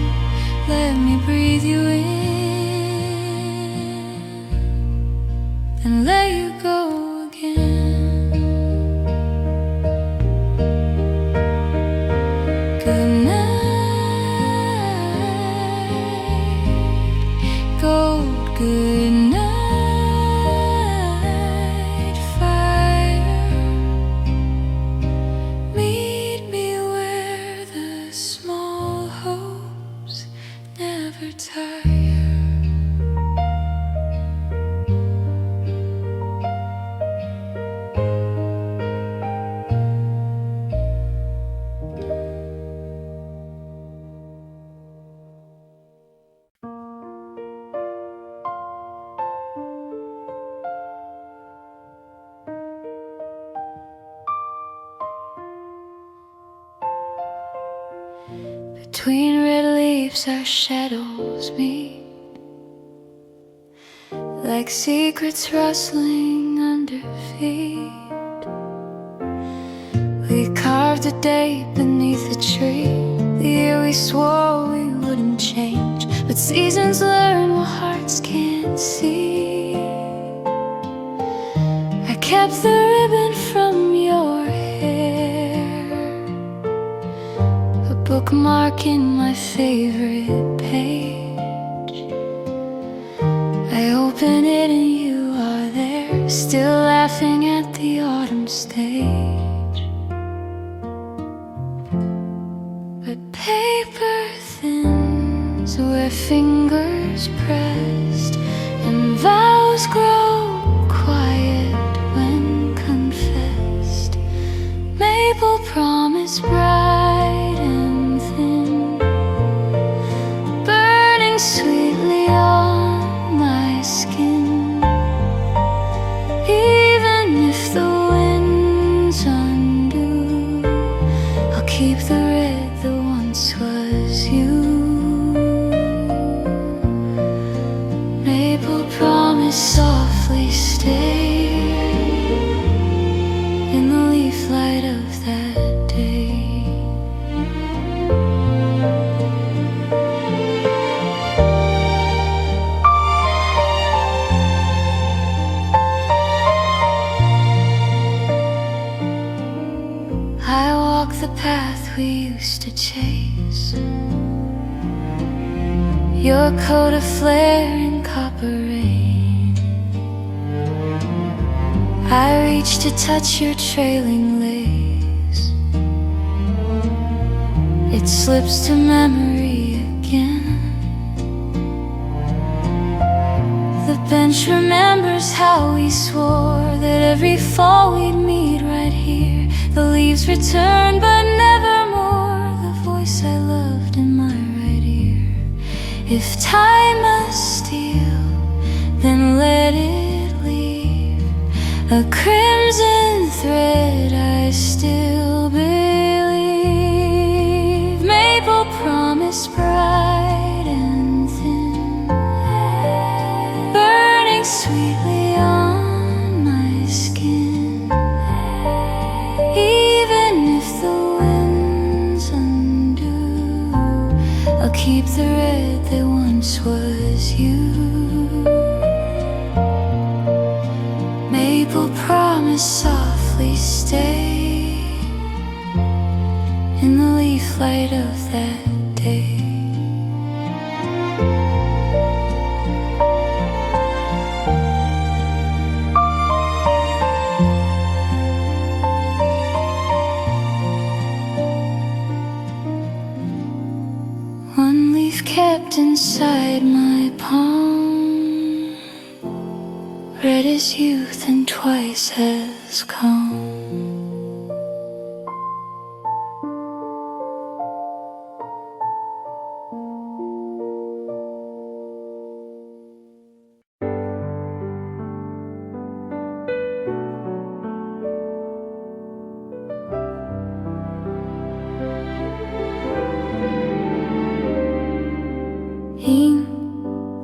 let me breathe you in and let you go again. Good night, gold, good night, fire. Meet me where the small hopes never tire. Between red leaves our shadows meet, like secrets rustling under feet. We carved a day beneath a tree, the year we swore we wouldn't change. But seasons learn what hearts can't see. I kept the ribbon from your hair, a bookmark in my favorite page. I open it and you are there, still laughing at the autumn stage. But paper thins where fingers pressed, and vows grow quiet when confessed. Maple promise bright and thin, burning sweetly on my skin. Even if the winds undo, I'll keep the red that once was you. Maple promise softly stay in the leaf light of that day. I walk the path we used to chase, your coat of flaring copper rain. I reach to touch your trailing lace, it slips to memory again. The bench remembers how we swore that every fall we'd meet right here. The leaves return but nevermore, the voice I loved in my right ear. If time must steal, then let it leave a crimson thread I still believe. Maple promise bright and thin, burning sweetly on my skin. Even if the winds undo, I'll keep the red that once was you. Maple promise softly stay in the leaf light of that day. One leaf kept inside my palm, red as youth and twice as calm.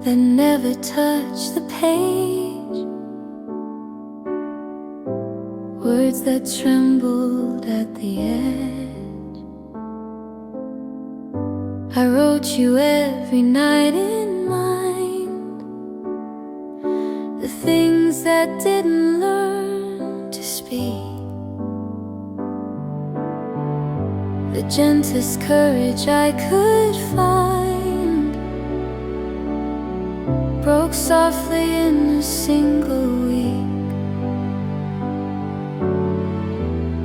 that never touched the page, words that trembled at the edge. I wrote you every night in mind, the things that didn't learn to speak, the gentlest courage I could find, broke softly in a single week.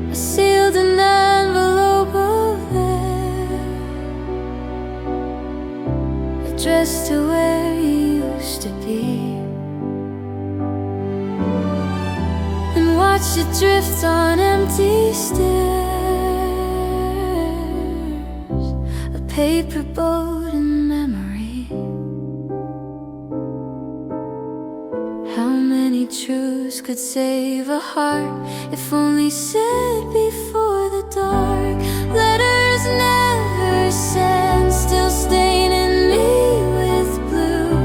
I sealed an envelope of air, addressed to where you used to be, and watched it drift on empty stairs, a paper boat in memory. How many truths could save a heart if only said before the dark? Letters never sent, still staining me with blue.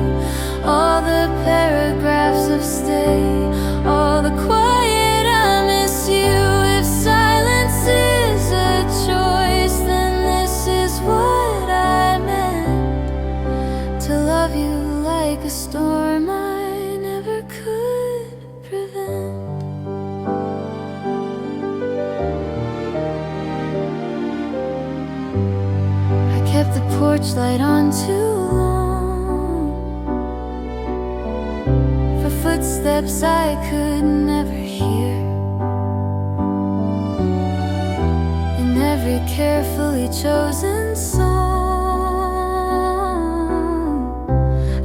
All the paragraphs of stay, all the quiet I miss you. If silence is a choice, then this is what I meant, to love you like a storm I never could prevent. I kept the porch light on too long, for footsteps I could never hear, in every carefully chosen song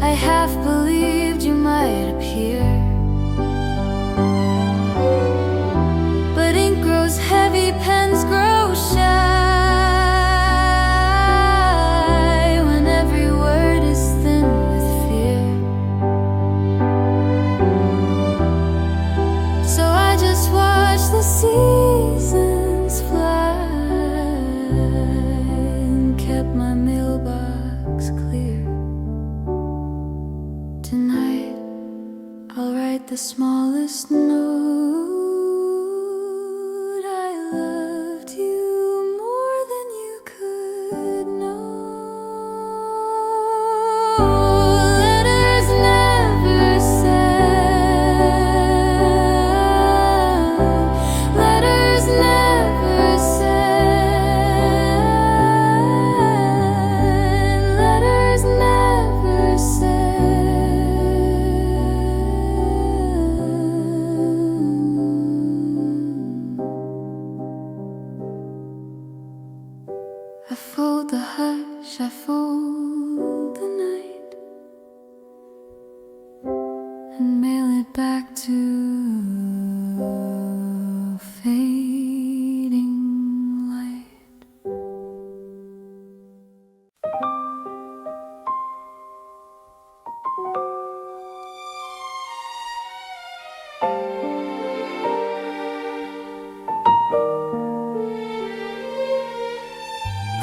I half believed you might appear. But ink grows heavy, pens grow shy, when every word is thin with fear. So I just watch the seasons fly, and kept my mailbox clear. Tonight I'll write the smallest note. I loved you more than you could know. Letters never sent, letters never sent, letters never sent. I fold the hush, I fold the night, and mail it back to fading light.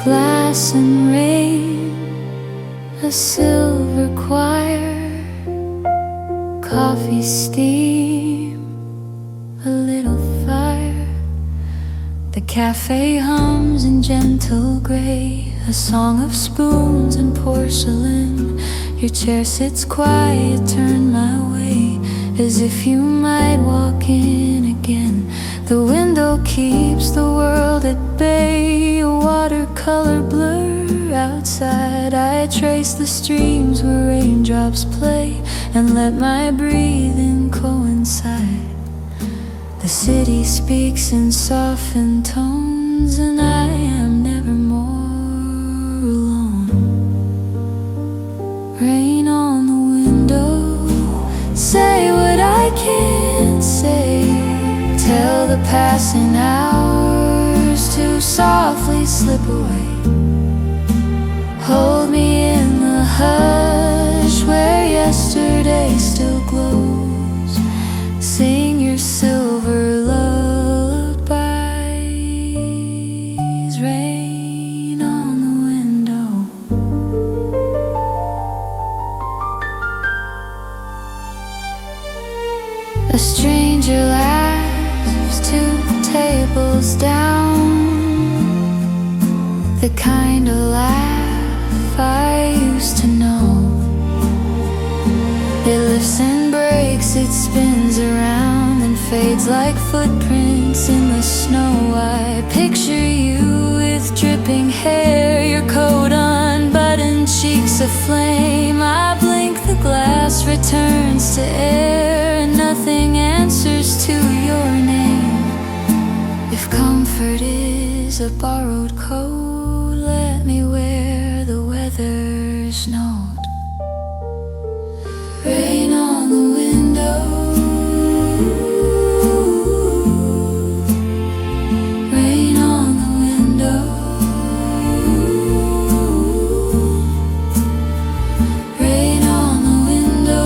Glass and rain, a silver choir, coffee steam, a little fire. The cafe hums in gentle gray, a song of spoons and porcelain. Your chair sits quiet, turned my way, as if you might walk in again. The window keeps the world at bay, a watercolor blur outside. I trace the streams where raindrops play, and let my breathing coincide. The city speaks in softened tones, and I am never more alone. Rain on the window, say what I can't say, tell the passing hours to softly slip away. Hold me in the hush where yesterday still glows. Sing your silver lullabies. Rain on the window. A stranger laughs 2 tables down, the kind of laugh I used to know. It lifts and breaks, it spins around and fades like footprints in the snow. I picture you with dripping hair, your coat unbuttoned, cheeks aflame. I blink, the glass returns to air, and nothing answers to your name. If comfort is a borrowed coat, let me wear the weather's note. Rain on the window, rain on the window, rain on the window.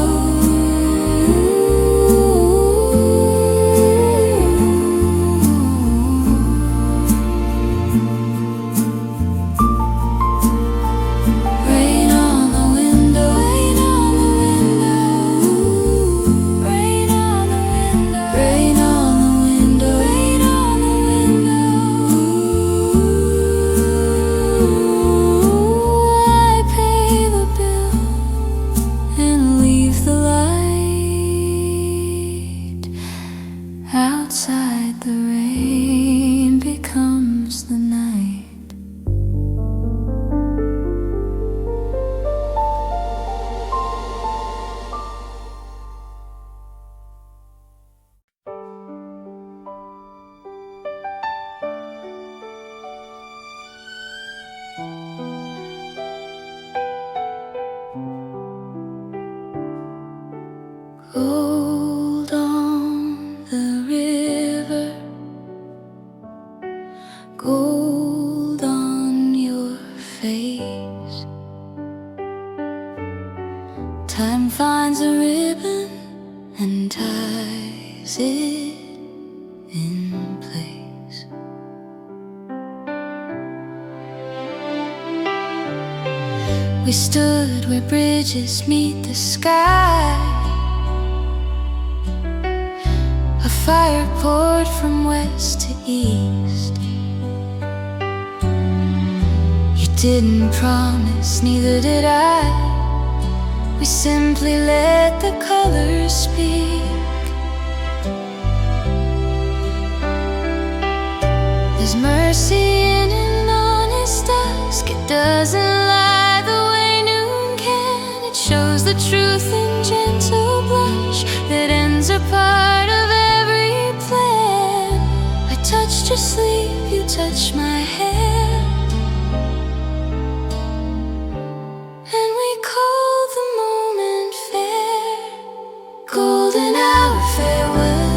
Rain on the window, rain on the window, rain on the window, rain on the window, rain on the window. I pay the bill and leave the light outside. The rain becomes the night. Gold on the river, gold on your face. Time finds a ribbon and ties it in place. We stood where bridges meet the sky. A fire poured from west to east. You didn't promise, neither did I. We simply let the colors speak. There's mercy in an honest dusk. It doesn't lie the way noon can. It shows the truth in gentle blush. That ends are part of every plan. I touched your sleeve, you touched my hand, and we called the moment fair. Golden hour farewell,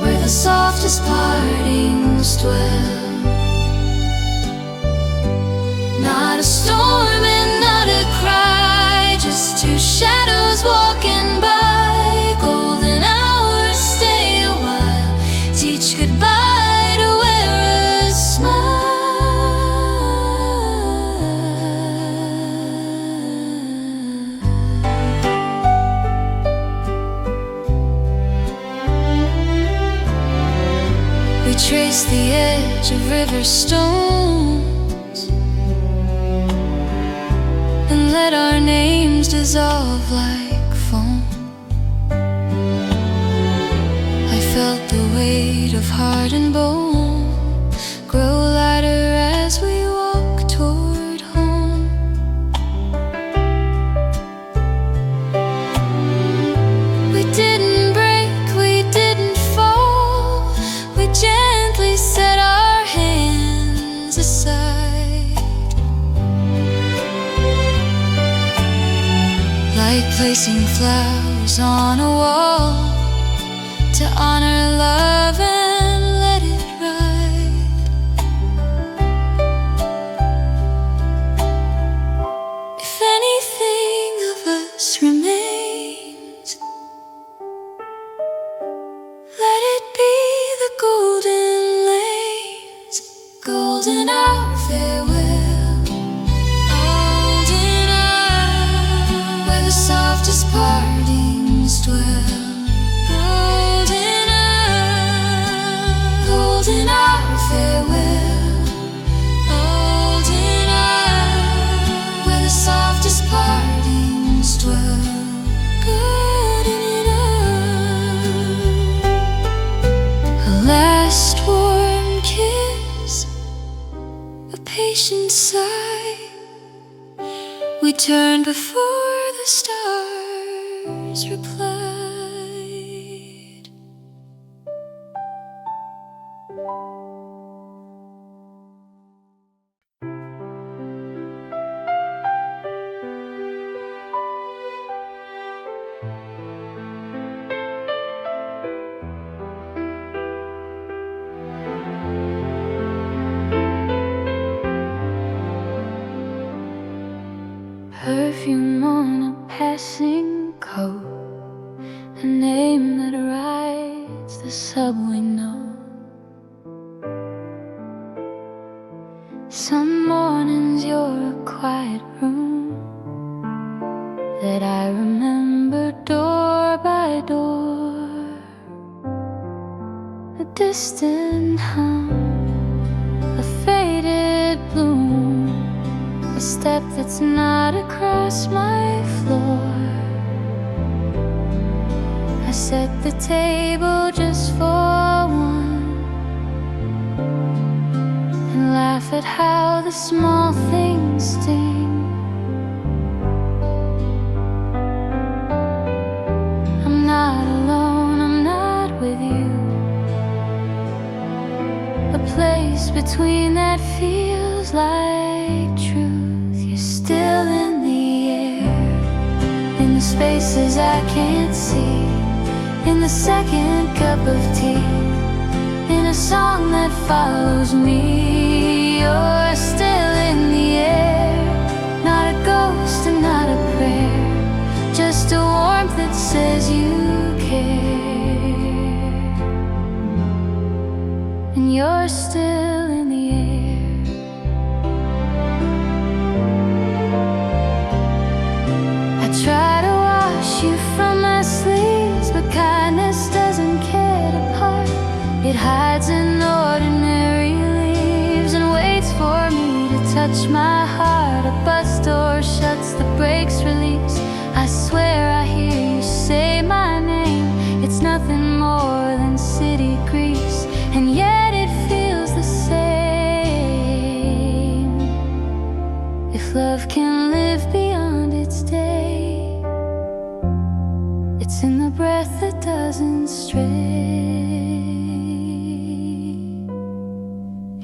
where the softest partings dwell. Not a storm and not a cry, just 2 shadows walking by. Golden hours, stay a while, teach goodbye to wear a smile. We trace the edge of river stones and let our names dissolve like foam. I felt the weight of heart and bone grow lighter as we walk toward home. We didn't break, we didn't fall, we gently set our hands aside. Like placing flowers on a wall to honor love and let it ride. If anything of us remains, let it be the golden lanes. Golden hour farewell, golden hour, where the softest We turned before the stars replied. Perfume on a passing coat, a name that rides the subway note. Some mornings you're a quiet room that I remember door by door. A distant hum, a faded bloom, a step that's not across my floor. I set the table just for one and laugh at how the small things sting. I'm not alone, I'm not with you. A place between that feels like truth. You're still in the air, in the spaces I can't see, in the second cup of tea, in a song that follows me. You're still in the air, not a ghost and not a prayer, just a warmth that says you care. And you're still in the air. I try to wash you from my sleeves, but kindness doesn't care to part. It hides in ordinary leaves and waits for me to touch my heart. A bus door shuts, the brakes release. I swear I hear you say my name. It's nothing more than city grease, and yet it feels the same. If love can live beyond its day, it's in the breath that doesn't stray.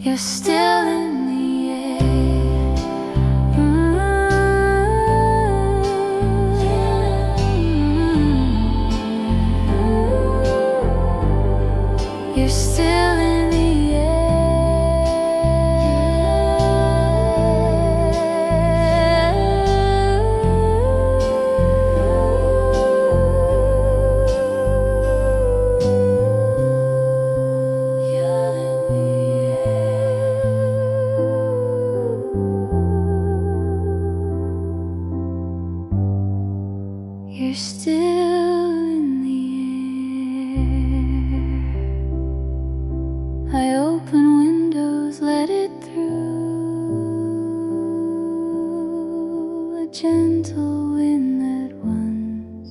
You're still in the air. You're still in the You're still in the air. I open windows, let it through. A gentle wind that once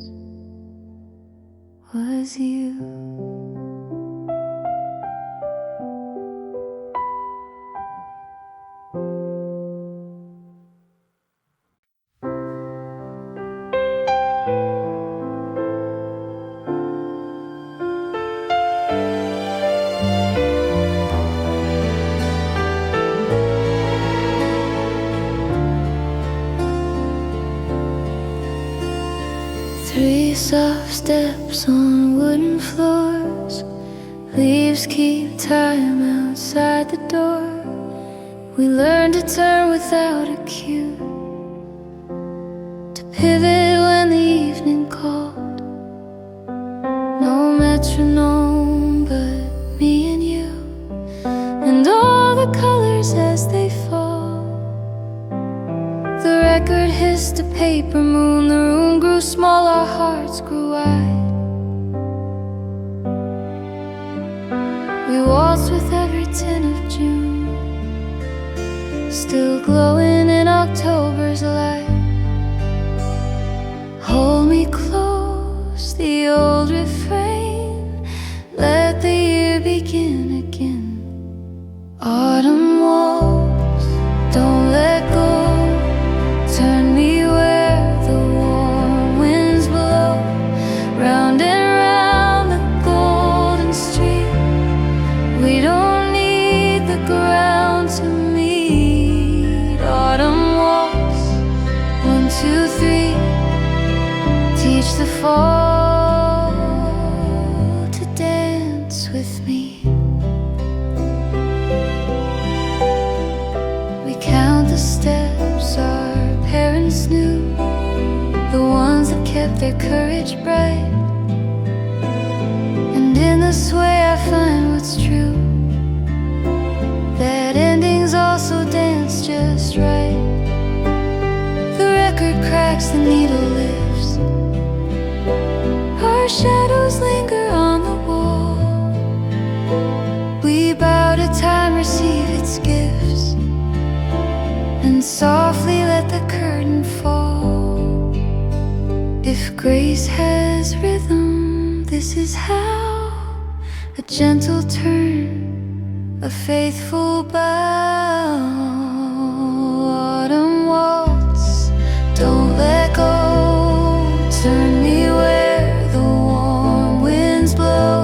was you. Three soft steps on wooden floors. Leaves keep time outside the door. We learn to turn without a cue, to pivot when the evening called. No metronome but me and you, and all the colors as they fall. The record hissed a paper moon. The room grew small, our hearts grew wide. We waltzed with every tint of June, still glowing in October's light. Hold me close, the old refrain. Let the year begin again. Autumn walls, don't let go. Turn me fall to dance with me. We count the steps our parents knew, the ones that kept their courage bright. And in this way I find what's true, that endings also dance just right. The record cracks, the needle lifts, our shadows linger on the wall. We bow to time, receive its gifts, and softly let the curtain fall. If grace has rhythm, this is how: a gentle turn, a faithful bow. Autumn waltz, don't let go. Turn me where the warm winds blow,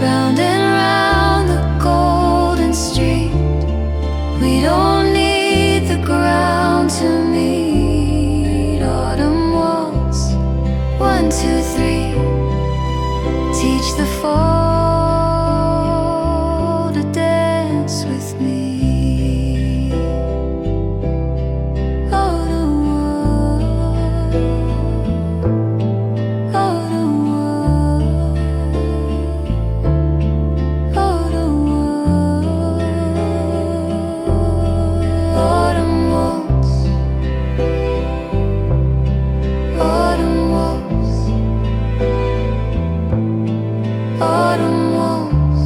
round and round the golden street. We don't need the ground to meet. Autumn waltz, 1, 2, 3. Teach the fall to dance with me. Autumn waltz, autumn waltz, autumn waltz, autumn waltz, autumn waltz.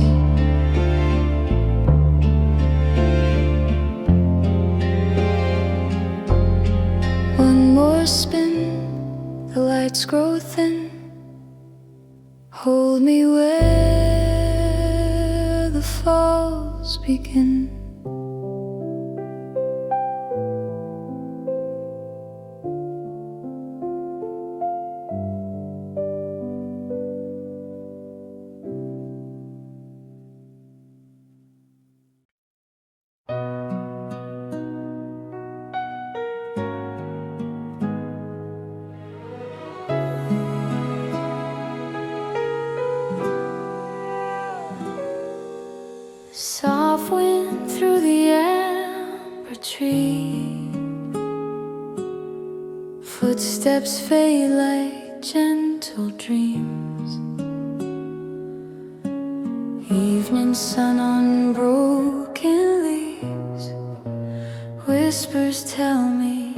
One more spin, the lights grow thin. Hold me where the falls begin. Soft wind through the amber tree, footsteps fade like gentle dreams. Evening sun on broken leaves, whispers tell me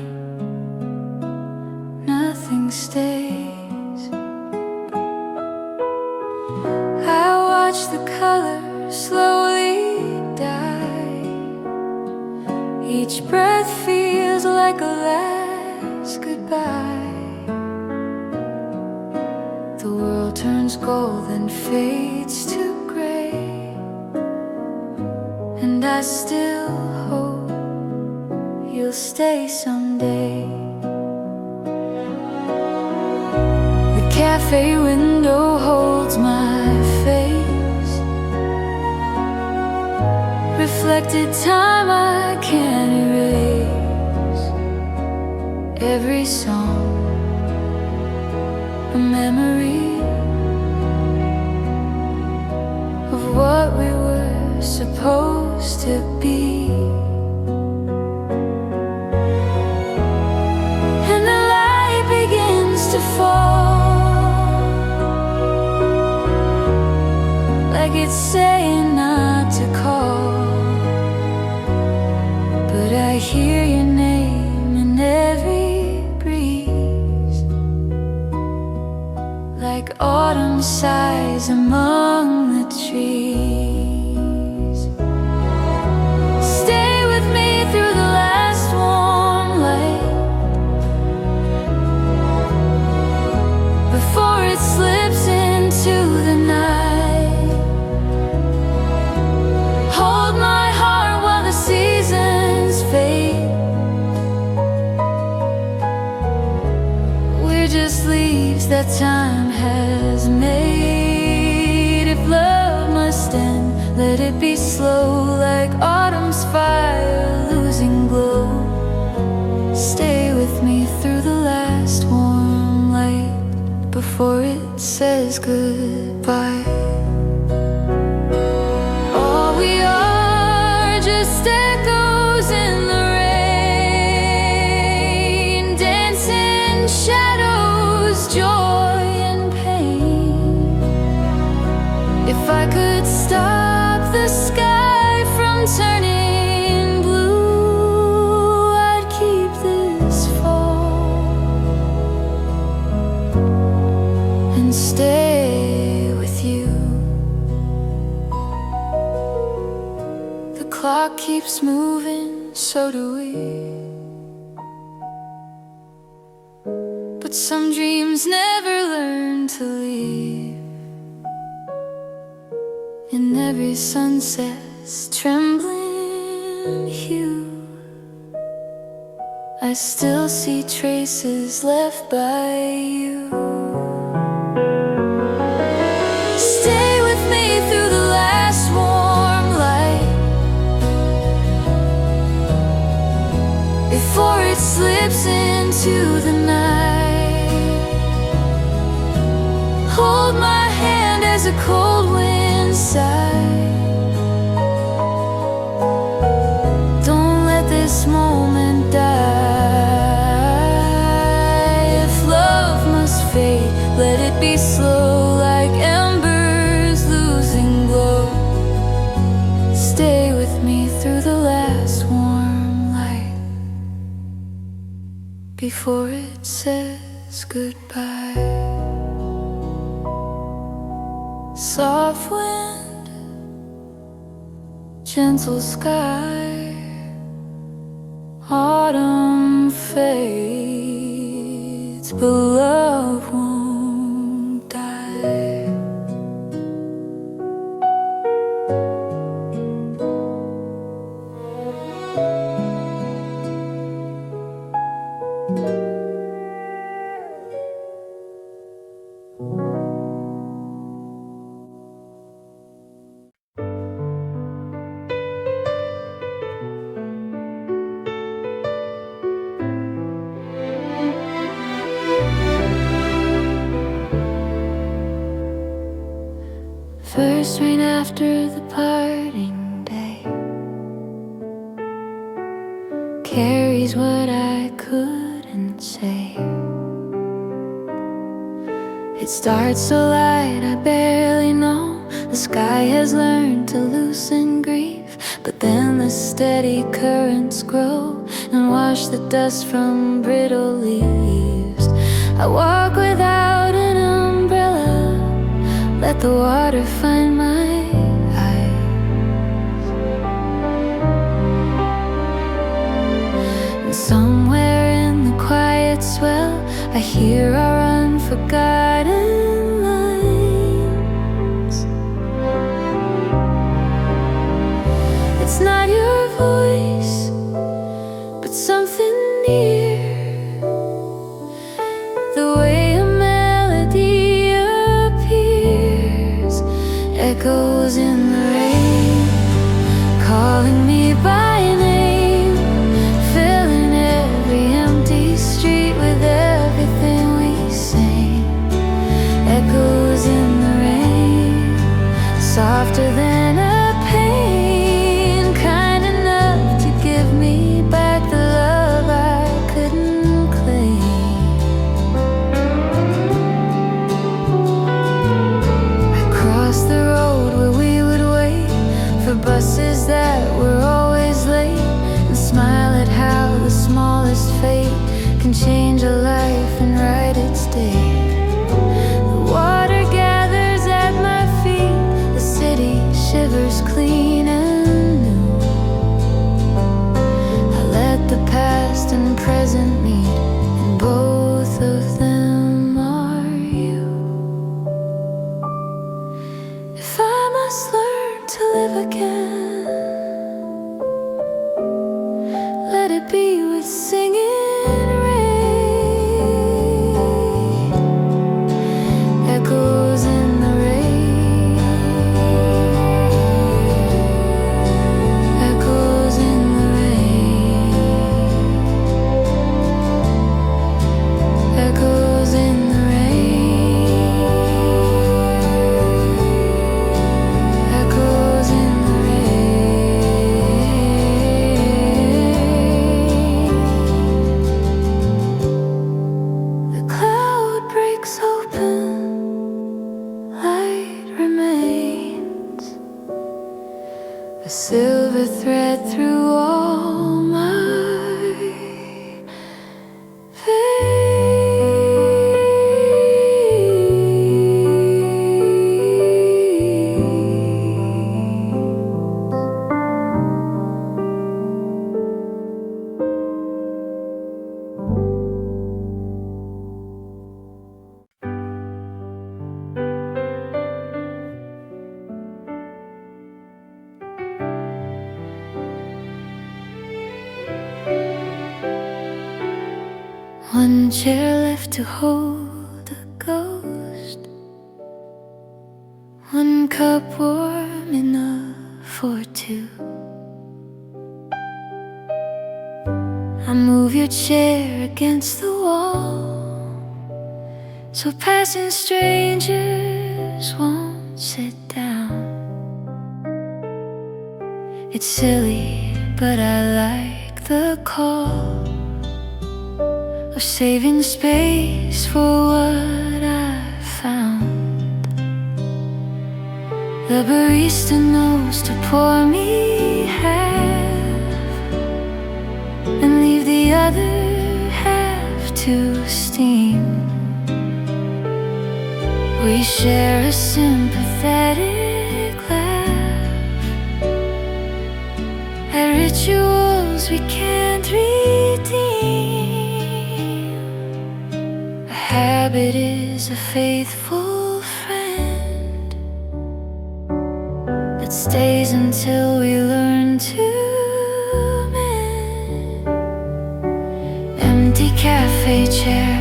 nothing stays. I watch the colors slowly die. Each breath feels like a last goodbye. The world turns gold and fades to gray, and I still hope you'll stay someday. The cafe window holds my face, reflected time I can't erase. Every song, a memory of what we were supposed to be. And the light begins to fall, like it's saying not to call. But I hear your name in every breeze, like autumn sighs among the trees. Stay with me through the last warm light, before it slips into the night. Hold my heart while the seasons fade. We're just leaves that time has made. If love must end, let it be slow, like autumn's fire losing glow. Stay with me through the last warm light, before before it says goodbye. All we are just echoes in the rain, dancing shadows, joy and pain. If I could stop the sky from turning blue, I'd keep this fall and stay with you. The clock keeps moving, so do we. But some dreams never learn to leave. In every sunset's trembling hue, I still see traces left by you. Stay with me through the last warm light, before it slips into the night. Hold my hand as a cold wind sighs. Don't let this moment die. If love must fade, let it be slow, like embers losing glow. Stay with me through the last warm light, before it says goodbye. Soft wind, gentle sky, autumn fades, but love won't die. First rain after the parting day carries what I couldn't say. It starts so light I barely know. The sky has learned to loosen grief, but then the steady currents grow and wash the dust from brittle leaves. I walk without an umbrella, let the water find my eyes. And somewhere in the quiet swell, I hear our unforgotten lines. It's not your voice, but something near. The way a melody appears, echoes in the rain, calling me by name, filling every empty street with everything we sing. One chair left to hold a ghost, one cup warm enough for two. I move your chair against the wall, so passing strangers won't sit down. It's silly, but I like the call of saving space for what I found. The barista knows to pour me half and leave the other half to steam. We share a sympathetic laugh at rituals we can't redeem. A habit is a faithful friend that stays until we learn to mend. Empty cafe chair,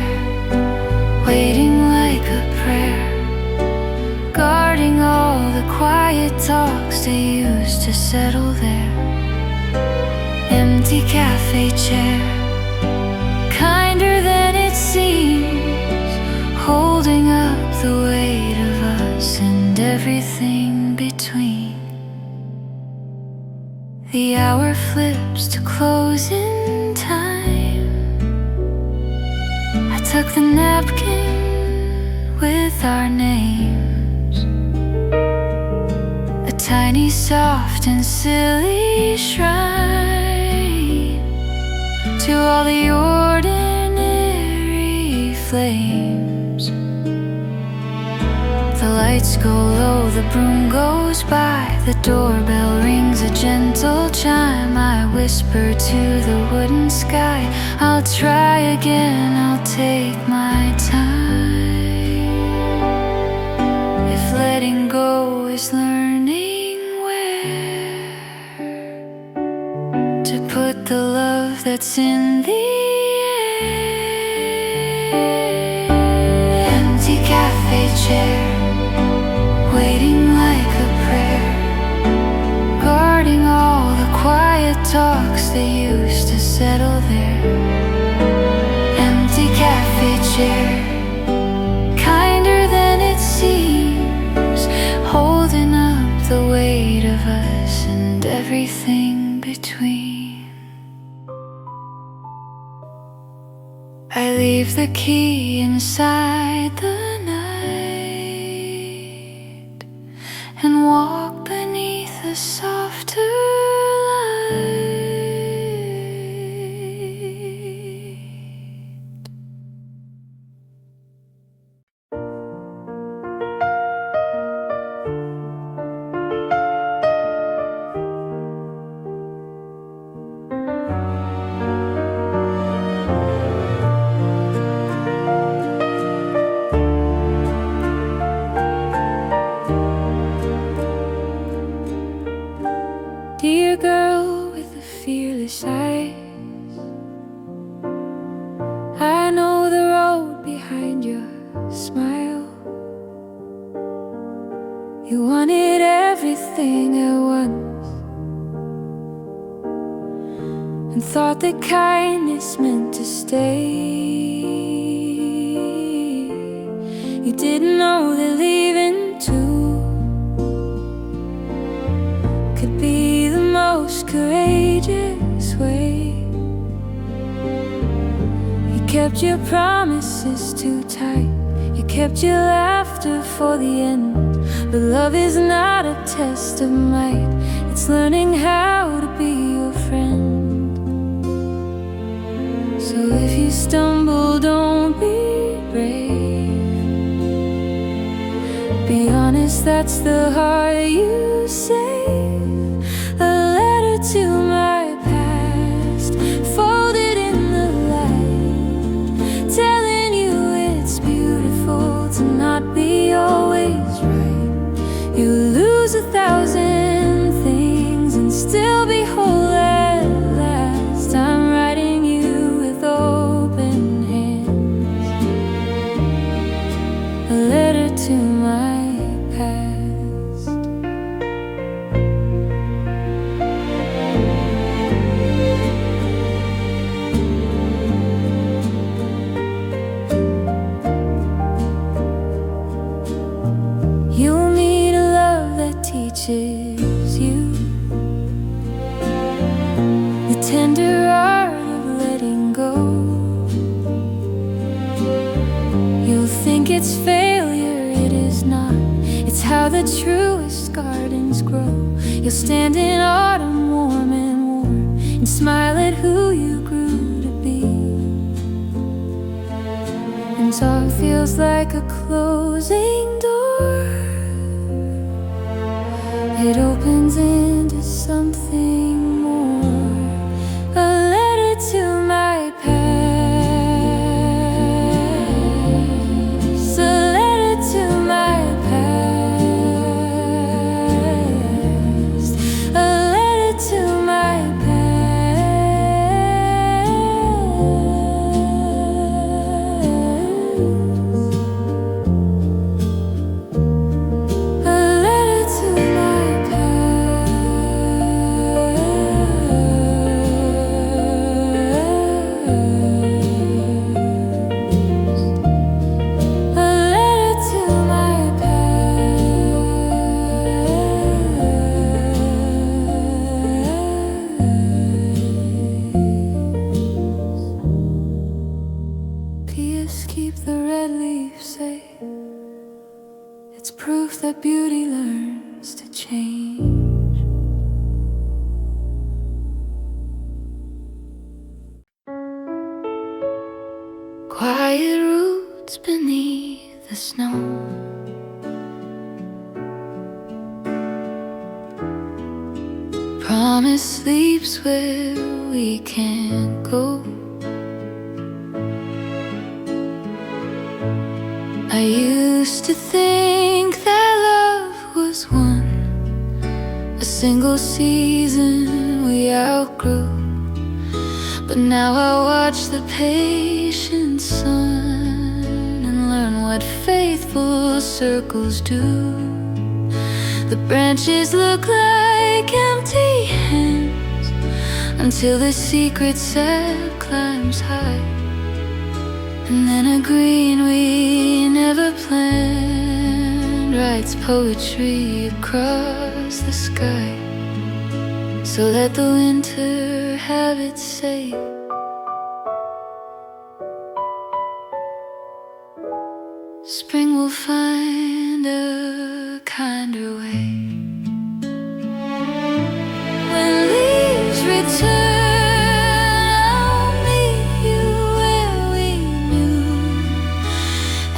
waiting like a prayer, guarding all the quiet talks they used to settle there. Empty cafe chair, kinder than it seems, holding up the weight of us and everything between. The hour flips to closing time. I tuck the napkin with our names, a tiny, soft and silly shrine to all the ordinary flames. The lights go low, the broom goes by, the doorbell rings a gentle chime. I whisper to the wooden sky, I'll try again, I'll take my time. If letting go is learning where to put the love that's in the air. Empty cafe chair, waiting like a prayer, guarding all the quiet talks they used to settle there. Empty cafe chair, kinder than it seems, holding up the weight of us and everything between. I leave the key inside the night and walk beneath a softer light. Dear girl with the fearless eyes, I know the road behind your smile. You wanted everything at once and thought that kindness meant to stay. You didn't know that leaving too could be the most courageous way. You kept your promises too tight, you kept your laughter for the end. But love is not a test of might, it's learning how to be your friend. So if you stumble, don't be brave. Be honest, that's the heart you save. A letter to my past, folded in the light, telling you it's beautiful to not be always right. You lose 1,000 things and still be whole at last. I'm writing you with open hands. the truest gardens grow. You'll stand in autumn warm and warm and smile at who you grew to be. And talk feels like a closing door. It opens into something more. A letter to my past. A letter to my past. A letter to my beauty learns to change. Quiet roots beneath the snow. Promise sleeps where we can't go. I used to think that love was one, a single season we outgrew. But now I watch the patient sun and learn what faithful circles do. The branches look like empty hands until the secret sap climbs high. And then a green we never planned writes poetry across the sky, so let the winter have its say. Spring will find a kinder way. When leaves return,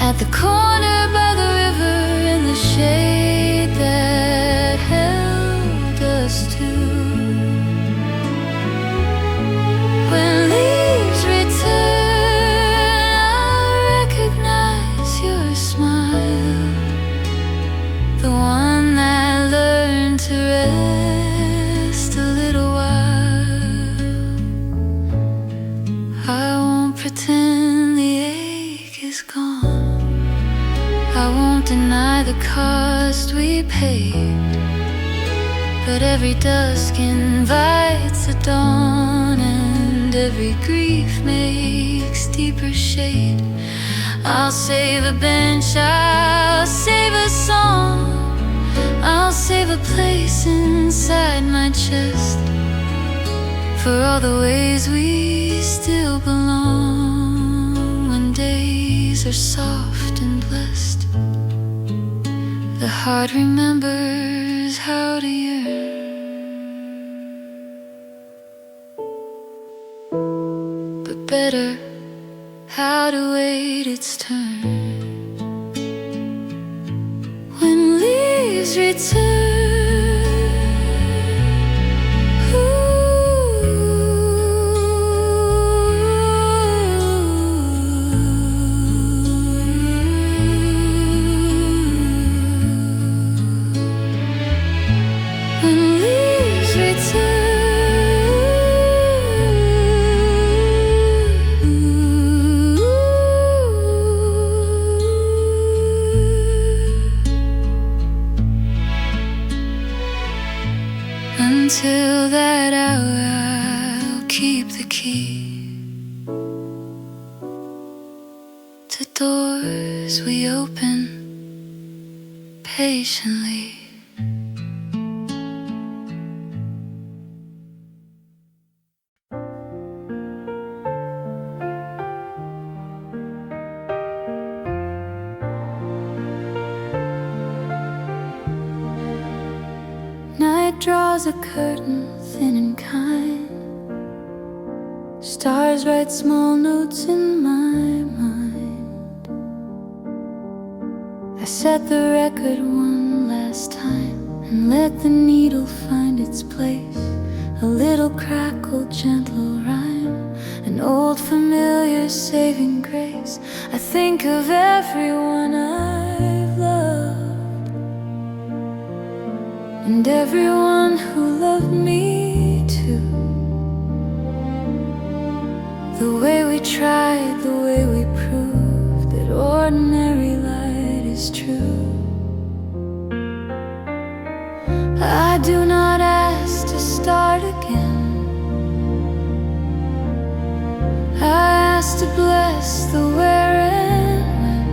at the corner by the river, in the shade that held us two. When leaves return, I'll recognize your smile, the one that learned to rest a little while. I won't pretend the ache is gone. I won't deny the cost we paid, but every dusk invites the dawn, and every grief makes deeper shade. I'll save a bench, I'll save a song, I'll save a place inside my chest for all the ways we still belong. When days are soft and blessed, the heart remembers how to yearn, but better how to wait its turn. When leaves return, until that hour, I'll keep the key to doors we open patiently. draws a curtain thin and kind. Stars write small notes in my mind. I set the record one last time and let the needle find its place. A little crackle, gentle rhyme, an old familiar saving grace. I think of everyone I've loved and everyone who loved me too. The way we tried, the way we proved that ordinary light is true. I do not ask to start again. I ask to bless the where and when.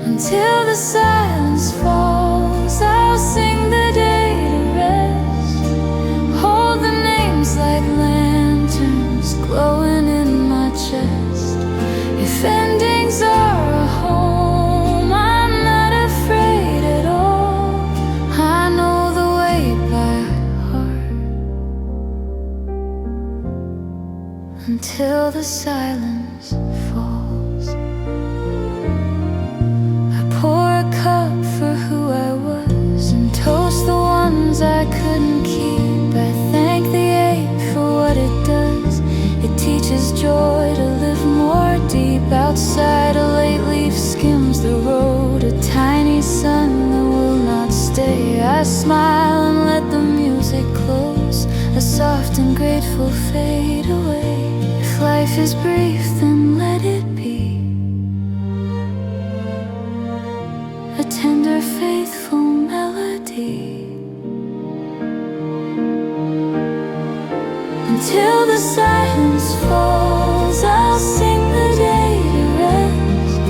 Until the silence falls, I'll sing the day to rest. Hold the names like lanterns glowing in my chest. If endings are a home, I'm not afraid at all. I know the way by heart. Until the silence falls, I pour a cup for who I was and toast the ones I couldn't keep. I thank the ache for what it does. It teaches joy to live more deep. Outside a late leaf skims the road, a tiny sun that will not stay. I smile and let the music close, a soft and grateful fade away. If life is brief, then let it be a tender, faithful melody. Until the silence falls, I'll sing the day to rest.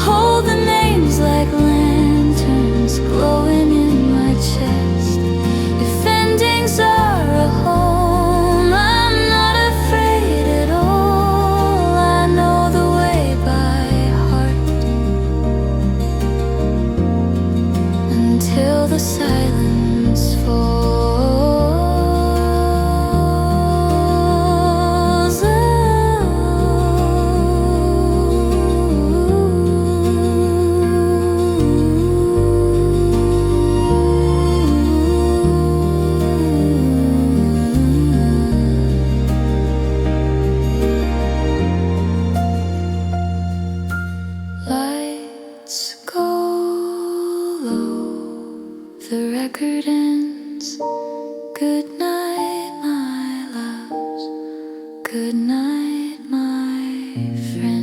Hold the names like lanterns glowing in my chest. If endings are a home, I'm not afraid at all. I know the way by heart. Until the silence falls. Lights go low, the record ends. Good night, my loves. Good night, my friends.